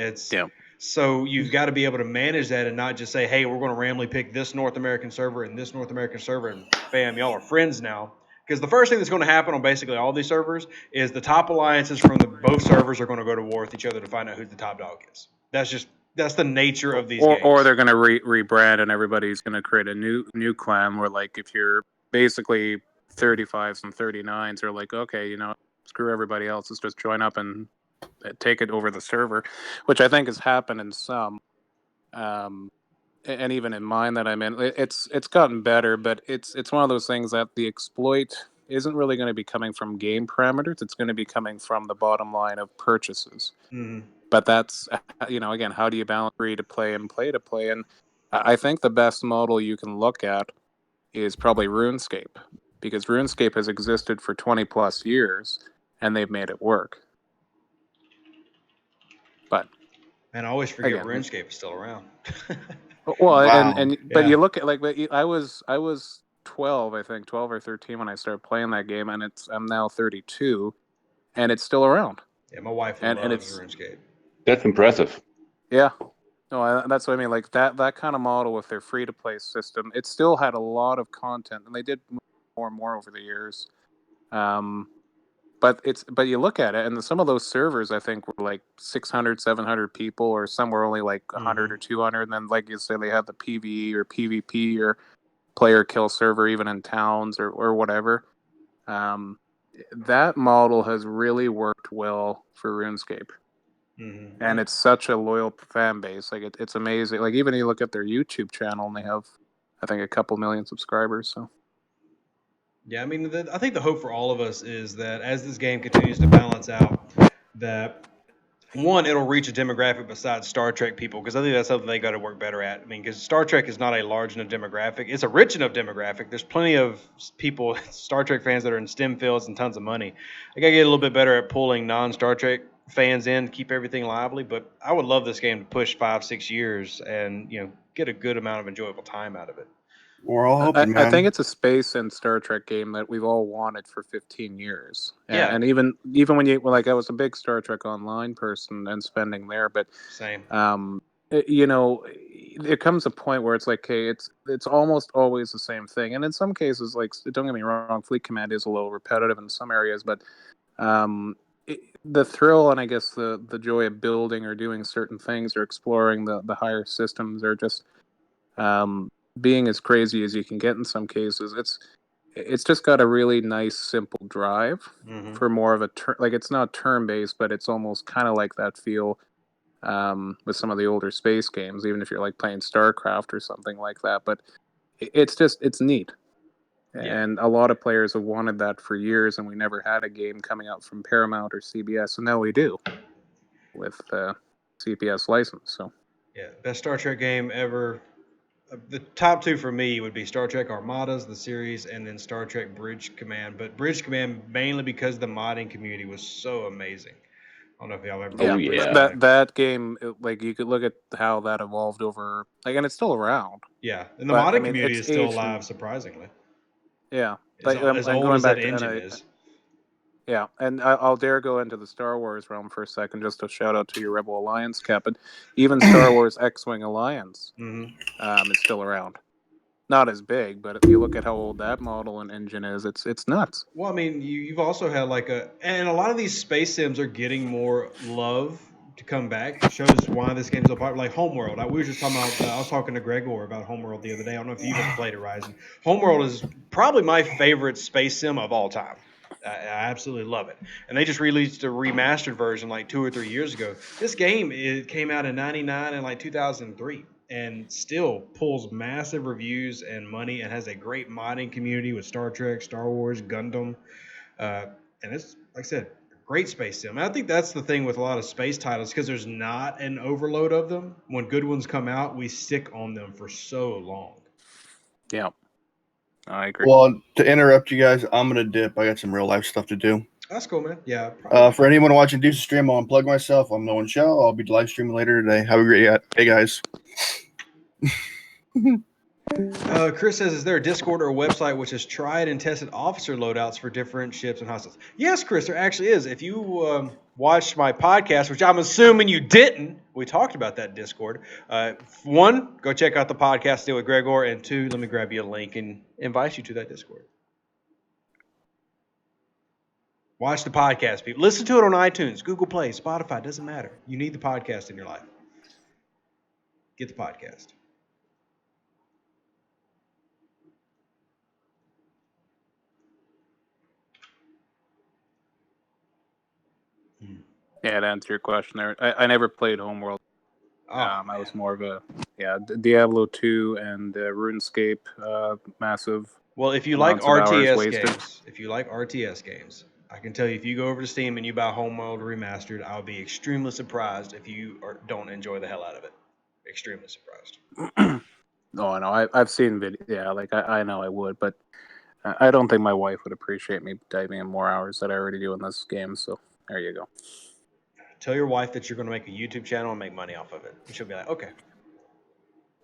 so you've got to be able to manage that and not just say, hey, we're going to randomly pick this North American server and this North American server, and bam, y'all are friends now. Because the first thing that's going to happen on basically all these servers is the top alliances from both servers are going to go to war with each other to find out who the top dog is. That's the nature of these games. Or they're going to rebrand and everybody's going to create a new clan where, like, if you're basically 35s and 39s, they're like, okay, screw everybody else, let's just join up and take it over the server, which I think has happened in some, and even in mine that I'm in. It's gotten better, but it's one of those things that the exploit isn't really going to be coming from game parameters. It's going to be coming from the bottom line of purchases. Mm-hmm. But that's, again, how do you balance free to play and play to play? And I think the best model you can look at is probably RuneScape, because RuneScape has existed for 20 plus years and they've made it work. But and I always forget RuneScape is still around. Well, wow. But you look at, like, I was 12, I think 12 or 13 when I started playing that game, and I'm now 32, and it's still around. Yeah, my wife loves RuneScape. That's impressive. Yeah. No, that's what I mean. Like that kind of model with their free to play system, it still had a lot of content, and they did more and more over the years. But you look at it, and some of those servers, I think, were like 600, 700 people, or some were only like 100 or 200. And then, like you say, they have the PvE or PvP or player kill server, even in towns or whatever. That model has really worked well for RuneScape. Mm-hmm. And it's such a loyal fan base. Like it's amazing. Like even you look at their YouTube channel, and they have, I think, a couple million subscribers. So. Yeah, I mean, I think the hope for all of us is that as this game continues to balance out, that one, it'll reach a demographic besides Star Trek people, because I think that's something they got to work better at. I mean, because Star Trek is not a large enough demographic. It's a rich enough demographic. There's plenty of people, Star Trek fans, that are in STEM fields and tons of money. They got to get a little bit better at pulling non-Star Trek fans in, keep everything lively. But I would love this game to push 5-6 years and get a good amount of enjoyable time out of it. We're all hoping, man. I think it's a space and Star Trek game that we've all wanted for 15 years. Yeah. And even when I was a big Star Trek Online person and spending there, but same. There comes a point where it's like, okay, it's almost always the same thing. And in some cases, like, don't get me wrong, Fleet Command is a little repetitive in some areas, but the thrill and I guess the joy of building or doing certain things or exploring the higher systems or just being as crazy as you can get in some cases, it's just got a really nice simple drive for more of a like, it's not turn-based, but it's almost kind of like that feel with some of the older space games, even if you're like playing StarCraft or something like that. But it's neat. Yeah. And a lot of players have wanted that for years, and we never had a game coming out from Paramount or CBS, and now we do with CBS license. So yeah, best Star Trek game ever. The top 2 for me would be Star Trek Armadas, the series, and then Star Trek Bridge Command. But Bridge Command mainly because the modding community was so amazing. I don't know if y'all ever. That game, like, you could look at how that evolved over, like, and it's still around. Yeah, and the modding community is still alive, surprisingly. Yeah, as old as that engine is. Yeah, and I'll dare go into the Star Wars realm for a second, just to shout out to your Rebel Alliance captain. Even Star Wars X-Wing Alliance is still around. Not as big, but if you look at how old that model and engine is, it's nuts. Well, I mean, you've also had and a lot of these space sims are getting more love to come back. It shows why this game's so popular. Like Homeworld, we were just talking about. I was talking to Gregor about Homeworld the other day. I don't know if you've ever played it, Ryzen. Homeworld is probably my favorite space sim of all time. I absolutely love it. And they just released a remastered version like 2 or 3 years ago. This game came out in '99 and like 2003. And still pulls massive reviews and money and has a great modding community with Star Trek, Star Wars, Gundam. And it's, like I said, a great space sim. And I think that's the thing with a lot of space titles, because there's not an overload of them. When good ones come out, we stick on them for so long. Yeah, I agree. Well, to interrupt you guys, I'm going to dip. I got some real life stuff to do. That's cool, man. Yeah. For anyone watching Deuce's stream, I'll unplug myself. I'm NoWonShall. I'll be live streaming later today. Have a great day, guys. Chris says, is there a Discord or a website which has tried and tested officer loadouts for different ships and hostiles? Yes, Chris, there actually is. If you watched my podcast, which I'm assuming you didn't, we talked about that Discord. One, go check out the podcast deal with Gregor, and two, let me grab you a link and invite you to that Discord. Watch the podcast, people. Listen to it on iTunes, Google Play, Spotify. Doesn't matter. You need the podcast in your life. Get the podcast. Yeah, to answer your question there, I never played Homeworld. I was more of a Diablo 2 and RuneScape, massive. Well, if you like RTS games, I can tell you, if you go over to Steam and you buy Homeworld Remastered, I'll be extremely surprised if you don't enjoy the hell out of it. Extremely surprised. No, I know. I've seen video. Yeah, like I know I would, but I don't think my wife would appreciate me diving in more hours that I already do in this game. So there you go. Tell your wife that you're going to make a YouTube channel and make money off of it, and she'll be like, okay.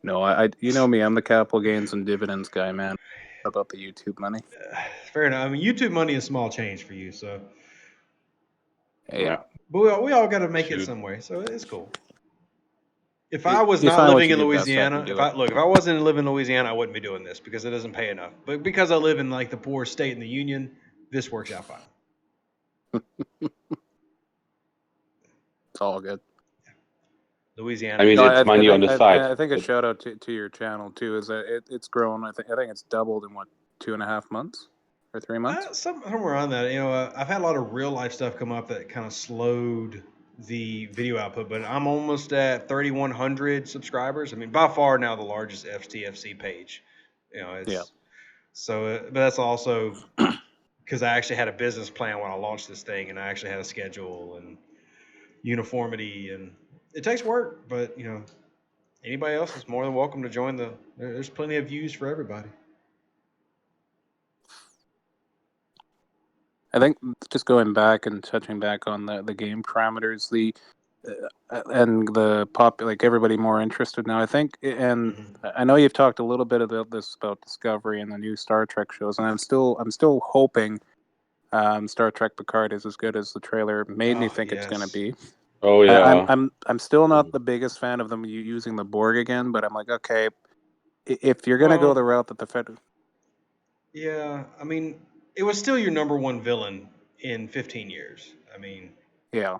No, you know me. I'm the capital gains and dividends guy, man. About the YouTube money. Fair enough. I mean, YouTube money is small change for you, so. Yeah. But we all got to make it some way, so it's cool. If I was not living in Louisiana, if I wasn't living in Louisiana, I wouldn't be doing this because it doesn't pay enough. But because I live in like the poorest state in the union, this works out fine. It's all good. Louisiana. I mean, it's money on the side. I think a shout out to your channel too is that it's grown. I think it's doubled in 2.5 months or 3 months. Somewhere around that. You know, I've had a lot of real life stuff come up that kind of slowed the video output, but I'm almost at 3,100 subscribers. I mean, by far now the largest FTFC page. You know, so, but that's also because I actually had a business plan when I launched this thing, and I actually had a schedule and uniformity, and it takes work, but you know, anybody else is more than welcome to join there's plenty of views for everybody. I think just going back and touching back on the game parameters, and the like everybody more interested now. I think, and I know you've talked a little bit about this about Discovery and the new Star Trek shows, and I'm still hoping Star Trek Picard is as good as the trailer made me think it's going to be. Oh yeah. I'm still not the biggest fan of them using the Borg again, but I'm like, okay, if you're going to go the route that the Fed. Yeah, I mean, it was still your number one villain in 15 years. I mean, yeah,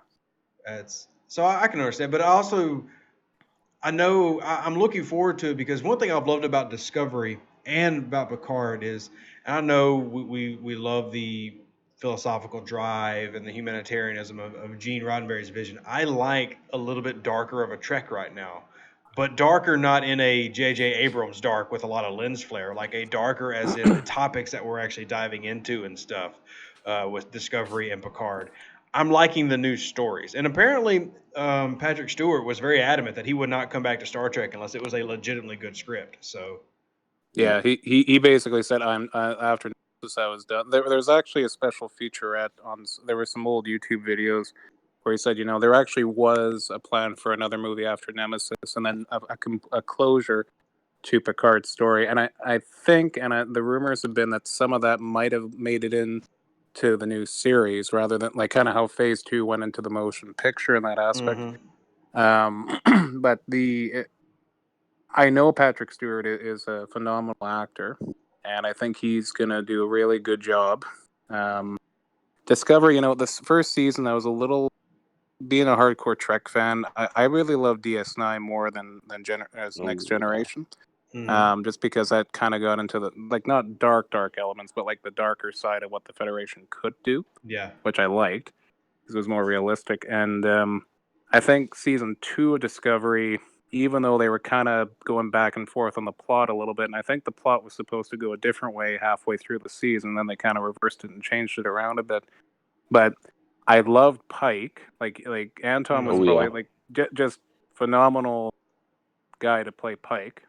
so I can understand, but I know I'm looking forward to it because one thing I've loved about Discovery and about Picard is, and I know we love the philosophical drive and the humanitarianism of Gene Roddenberry's vision. I like a little bit darker of a Trek right now, but darker not in a J.J. Abrams dark with a lot of lens flare, like a darker as in the topics that we're actually diving into and stuff with Discovery and Picard. I'm liking the new stories. And apparently Patrick Stewart was very adamant that he would not come back to Star Trek unless it was a legitimately good script. So, yeah, he basically said, "I'm after this, I was done." There's actually a special featurette on. There were some old YouTube videos where he said, there actually was a plan for another movie after Nemesis, and then a closure to Picard's story. And I think, the rumors have been that some of that might have made it in to the new series rather than like kind of how Phase 2 went into the motion picture in that aspect. But I know Patrick Stewart is a phenomenal actor, and I think he's gonna do a really good job. Discovery, this first season I was a little, being a hardcore Trek fan, I really love DS9 more than Next Generation. Just because that kind of got into the, like, not dark elements, but like the darker side of what the Federation could do. Yeah. Which I liked, because it was more realistic. And I think season 2 of Discovery, even though they were kind of going back and forth on the plot a little bit, and I think the plot was supposed to go a different way halfway through the season, then they kind of reversed it and changed it around a bit. But I loved Pike. Like Anton was probably like just phenomenal guy to play Pike.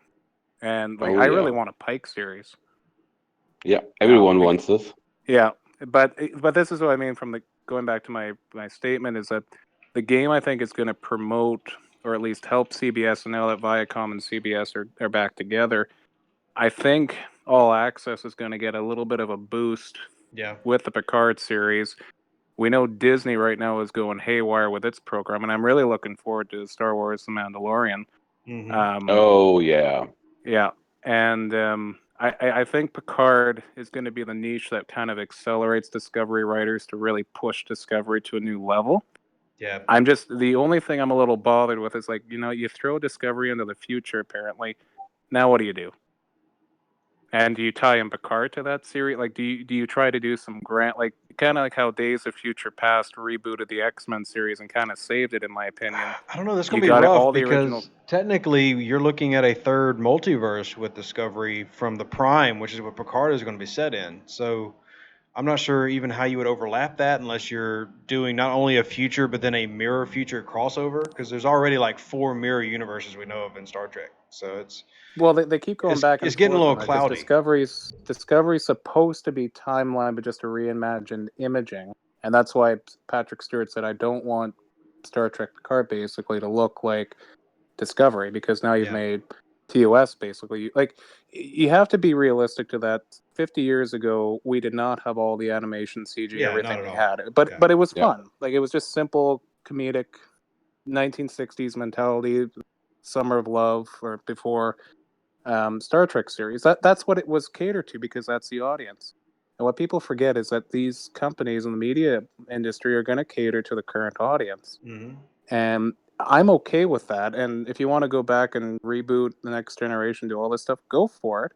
And I really want a Pike series. Yeah, everyone wants this. Yeah, but this is what I mean from going back to my statement, is that the game, I think, is going to promote, or at least help CBS, and now that Viacom and CBS are back together, I think All Access is going to get a little bit of a boost with the Picard series. We know Disney right now is going haywire with its program, and I'm really looking forward to Star Wars The Mandalorian. Yeah, and I think Picard is going to be the niche that kind of accelerates Discovery writers to really push Discovery to a new level. Yeah. The only thing I'm a little bothered with is, like, you throw Discovery into the future, apparently. Now what do you do? And do you tie in Picard to that series? Like, do you try to do some like kind of like how Days of Future Past rebooted the X-Men series and kind of saved it, in my opinion? I don't know. This is going to be rough because technically you're looking at a third multiverse with Discovery from the Prime, which is what Picard is going to be set in. So I'm not sure even how you would overlap that unless you're doing not only a future but then a mirror future crossover, because there's already like 4 mirror universes we know of in Star Trek. So they keep going back and forth. It's getting a little cloudy. Discovery's supposed to be timeline, but just a reimagined imaging, and that's why Patrick Stewart said, "I don't want Star Trek Picard basically to look like Discovery, because now you've made TOS basically." You have to be realistic to that. 50 years ago, we did not have all the animation, CG, everything we had, but it was fun. Like, it was just simple comedic 1960s mentality, Summer of Love, or before. Star Trek series. That's what it was catered to, because that's the audience. And what people forget is that these companies in the media industry are going to cater to the current audience. And I'm okay with that. And if you want to go back and reboot the Next Generation, do all this stuff, go for it.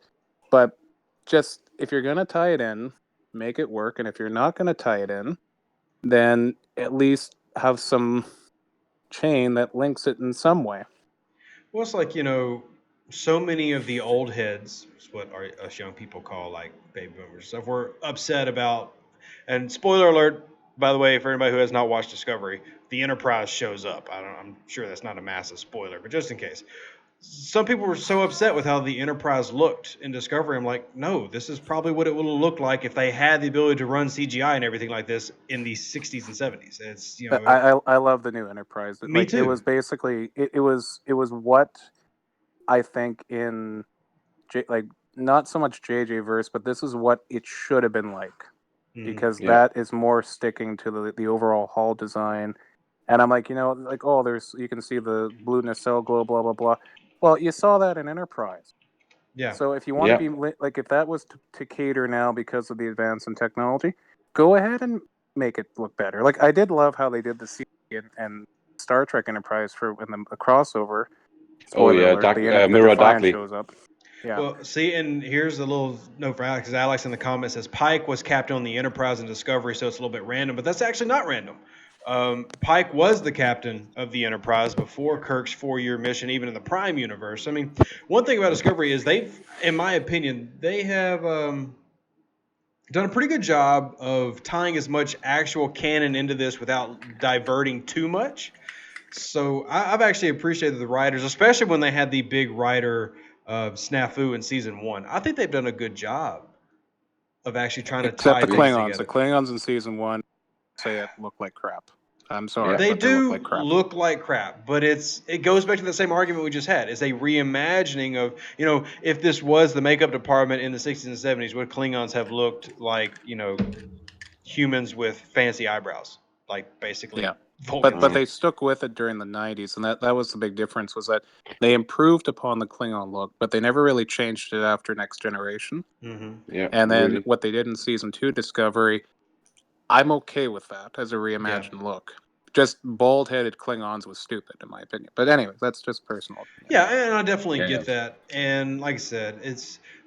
But just, if you're going to tie it in, make it work. And if you're not going to tie it in, then at least have some chain that links it in some way. Well, it's like, so many of the old heads, is what us young people call like baby boomers stuff, were upset about. And spoiler alert, by the way, for anybody who has not watched Discovery, the Enterprise shows up. I'm sure that's not a massive spoiler, but just in case. Some people were so upset with how the Enterprise looked in Discovery. I'm like, no, this is probably what it would look like if they had the ability to run CGI and everything like this in the 60s and 70s. It's, I love the new Enterprise. Me too. It was basically it was what I think in not so much JJ verse, but this is what it should have been like, because that is more sticking to the overall hull design. And I'm like, you can see the blue nacelle glow, blah blah blah. Well, you saw that in Enterprise. Yeah. So if you want to be like, if that was to cater now because of the advance in technology, go ahead and make it look better. Like, I did love how they did the CG and Star Trek Enterprise in the crossover. Spoiler alert, the Mirror Defiant Darkly shows up. Yeah. Well, see, and here's a little note for Alex, because Alex in the comments says Pike was captain on the Enterprise and Discovery, so it's a little bit random, but that's actually not random. Pike was the captain of the Enterprise before Kirk's 4-year mission, even in the Prime universe. I mean, one thing about Discovery is in my opinion, they have done a pretty good job of tying as much actual canon into this without diverting too much. So I've actually appreciated the writers, especially when they had the big writer snafu in season 1. I think they've done a good job of actually trying to tie things together. The Klingons in season 1 say it look like crap. I'm sorry. They do look like crap, but it goes back to the same argument we just had. It's a reimagining of, if this was the makeup department in the 60s and 70s, would Klingons have looked like, humans with fancy eyebrows, like basically. Yeah. Vulcans. But they stuck with it during the 90s, and that was the big difference, was that they improved upon the Klingon look, but they never really changed it after Next Generation. Yeah, And then really. what they did in Season 2 Discovery, I'm okay with that as a reimagined look. Just bald-headed Klingons was stupid, in my opinion. But anyway, that's just personal opinion. Yeah, and I definitely get that. And like I said,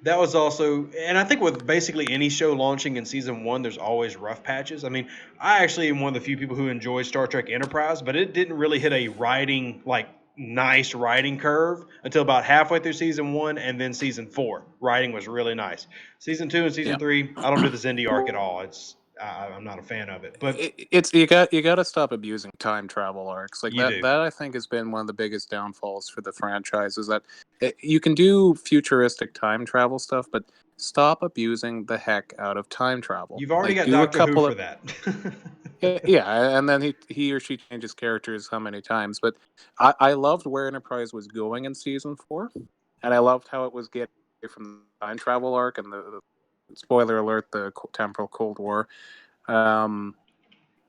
that was also, and I think with basically any show launching in season 1, there's always rough patches. I mean, I actually am one of the few people who enjoys Star Trek Enterprise, but it didn't really hit a nice writing curve until about halfway through season 1, and then season 4. Writing was really nice. Season 2 and season 3, I don't do the Xindi arc at all. I'm not a fan of it. But it's you got to stop abusing time travel arcs like that. do. That I think has been one of the biggest downfalls for the franchise, is that you can do futuristic time travel stuff, but stop abusing the heck out of time travel. You've already got do Doctor Who for that. Yeah, and then he or she changes characters how many times. But I loved where Enterprise was going in season 4, and I loved how it was getting away from the time travel arc and the spoiler alert, the temporal Cold War.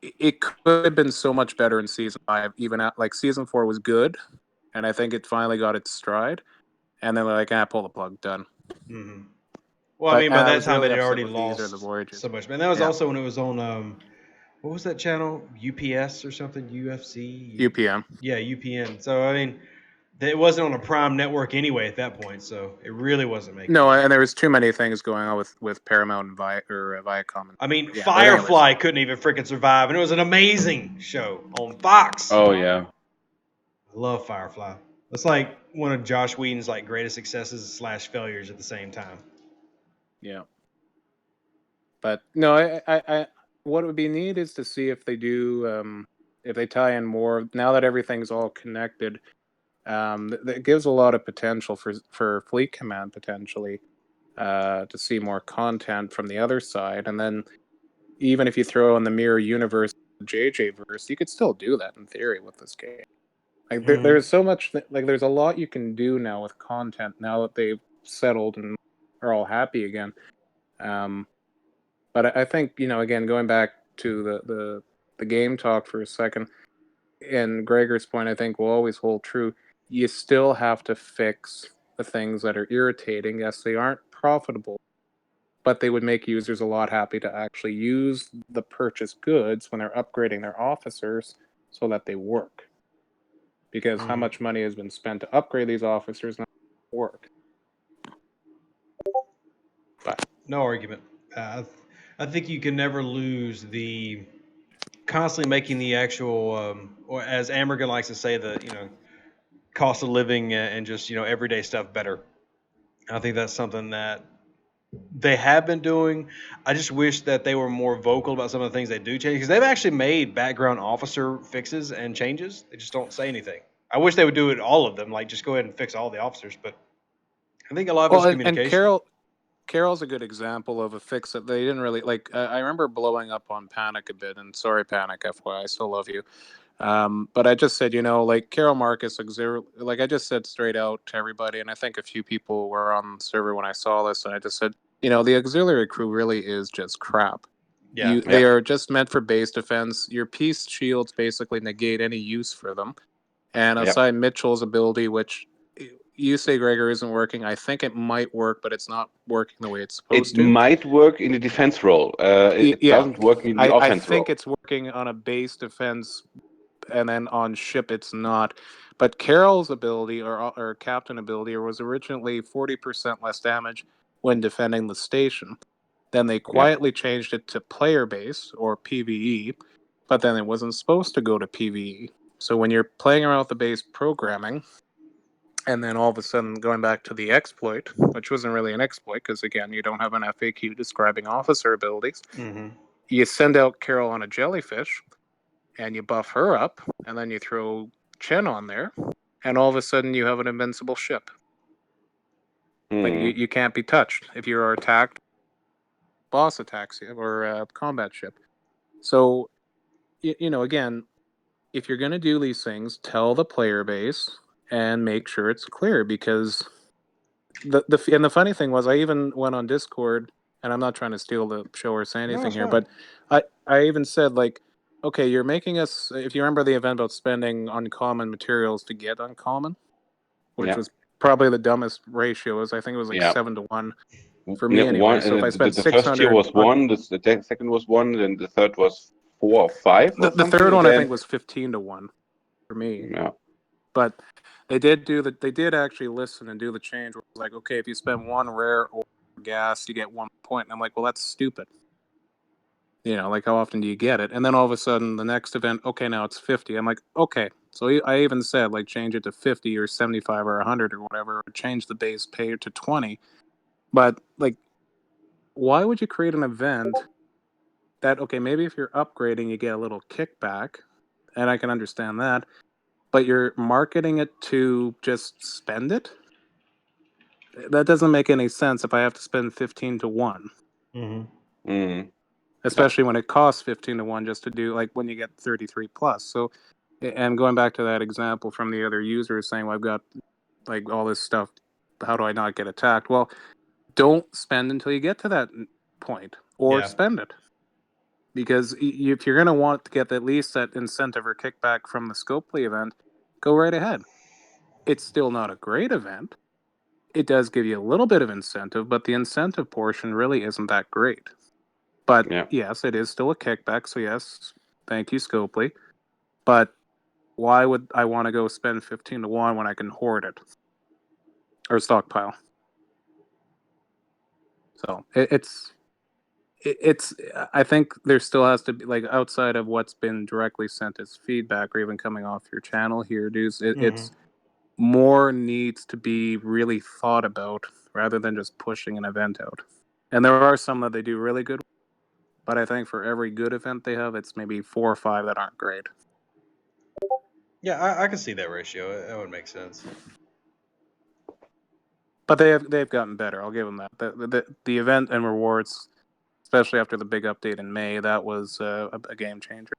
It could have been so much better in season 5. Even like season 4 was good, and I think it finally got its stride. And then they're like, pull the plug, done. Mm-hmm. Well, I mean, by that time really it had already lost so much. And that was also when it was on what was that channel? UPS or something? UFC? UPN. Yeah, UPN. So I mean, it wasn't on a prime network anyway at that point, so it really wasn't making. No, and there was too many things going on with Paramount and Viacom. I mean, Firefly couldn't even freaking survive, and it was an amazing show on Fox. Oh yeah, I love Firefly. That's like one of Josh Whedon's greatest successes / failures at the same time. Yeah. But no, I what would be neat is to see if they do if they tie in more now that everything's all connected. That gives a lot of potential for Fleet Command potentially to see more content from the other side, and then even if you throw in the mirror universe, JJ verse, you could still do that in theory with this game. Like there's so much there's a lot you can do now with content now that they've settled and are all happy again. But I think again going back to the game talk for a second, and Gregor's point I think will always hold true. You still have to fix the things that are irritating. Yes, they aren't profitable, but they would make users a lot happy to actually use the purchased goods when they're upgrading their officers so that they work. Because how much money has been spent to upgrade these officers not work? But no argument. I think you can never lose the constantly making the actual, or as Amergan likes to say, the cost of living and just everyday stuff better. I think that's something that they have been doing. I just wish that they were more vocal about some of the things they do change, because they've actually made background officer fixes and changes. They just don't say anything. I wish they would do it all of them, like just go ahead and fix all the officers. But I think a lot of it's communication. And Carol's a good example of a fix that they didn't really like. I remember blowing up on Panic a bit, and sorry, Panic, FYI, I still love you. But I just said, like Carol Marcus, like I just said straight out to everybody, and I think a few people were on the server when I saw this, and I just said, the auxiliary crew really is just crap. Yeah. They are just meant for base defense. Your peace shields basically negate any use for them. And aside Mitchell's ability, which you say Gregor isn't working, I think it might work, but it's not working the way it's supposed to. It might work in the defense role. It doesn't work in the offense role. I think it's working on a base defense, and then on ship it's not. But Carol's ability or captain ability was originally 40% less damage when defending the station. Then they quietly changed it to player base or PvE, but then it wasn't supposed to go to PvE. So when you're playing around with the base programming, and then all of a sudden going back to the exploit, which wasn't really an exploit because, again, you don't have an FAQ describing officer abilities. Mm-hmm. You send out Carol on a jellyfish, and you buff her up, and then you throw Chen on there, and all of a sudden you have an invincible ship. Like you can't be touched if you're attacked. Boss attacks you, or a combat ship. So, again, if you're going to do these things, tell the player base and make sure it's clear, because the funny thing was I even went on Discord and I'm not trying to steal the show or say anything here, fine. but I even said, like, okay, you're making us, if you remember the event about spending uncommon materials to get uncommon, which was probably the dumbest ratio, I think it was like 7 to 1 for me anyway. So if I spent the first tier was 1, the second was 1, then the third was 4 or 5 or the third one I think was 15 to 1 for me. Yeah. But they did actually listen and do the change where it was like, okay, if you spend 1 rare or gas, you get 1 point. And I'm like, well, that's stupid. You know, like, how often do you get it? And then all of a sudden, the next event, okay, now it's 50. I'm like, okay. So I even said, like, change it to 50 or 75 or 100 or whatever, or change the base pay to 20. But, like, why would you create an event that, okay, maybe if you're upgrading, you get a little kickback, and I can understand that, but you're marketing it to just spend it? That doesn't make any sense if I have to spend 15 to 1. Mm-hmm. Mm. Especially when it costs 15 to 1 just to do, like, when you get 33 plus. So, and going back to that example from the other user saying, well, I've got, like, all this stuff, how do I not get attacked? Well, don't spend until you get to that point, or spend it. Because if you're going to want to get at least that incentive or kickback from the Scopely event, go right ahead. It's still not a great event. It does give you a little bit of incentive, but the incentive portion really isn't that great. But yes, it is still a kickback. So yes, thank you, Scopely. But why would I want to go spend 15 to 1 when I can hoard it or stockpile? So it's I think there still has to be, like, outside of what's been directly sent as feedback or even coming off your channel here, dudes, it's more needs to be really thought about rather than just pushing an event out. And there are some that they do really good, but I think for every good event they have, it's maybe 4 or 5 that aren't great. Yeah, I can see that ratio. That would make sense. But they've gotten better. I'll give them that. The event and rewards, especially after the big update in May, that was a game changer.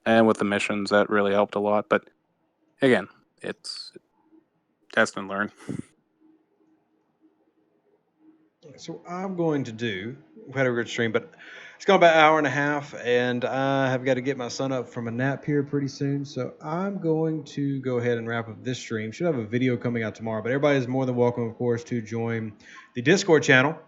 And with the missions, that really helped a lot. But again, it's test and learn. So I'm going to do, we had a good stream, but it's gone about an hour and a half, and I have got to get my son up from a nap here pretty soon. So I'm going to go ahead and wrap up this stream. Should have a video coming out tomorrow, but everybody is more than welcome, of course, to join the Discord channel,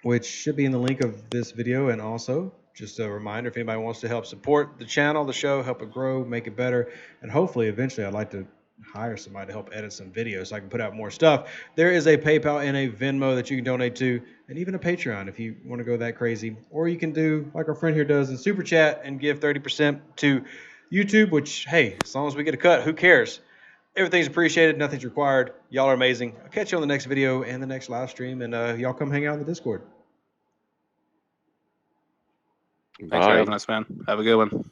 which should be in the link of this video. And also, just a reminder, if anybody wants to help support the channel, the show, help it grow, make it better, and hopefully eventually I'd like to hire somebody to help edit some videos so I can put out more stuff. There is a PayPal and a Venmo that you can donate to, and even a Patreon if you want to go that crazy. Or you can do like our friend here does and Super Chat and give 30% to YouTube, which, hey, as long as we get a cut, who cares? Everything's appreciated. Nothing's required. Y'all are amazing. I'll catch you on the next video and the next live stream, and y'all come hang out in the Discord. Thanks for having us, man. Have a good one.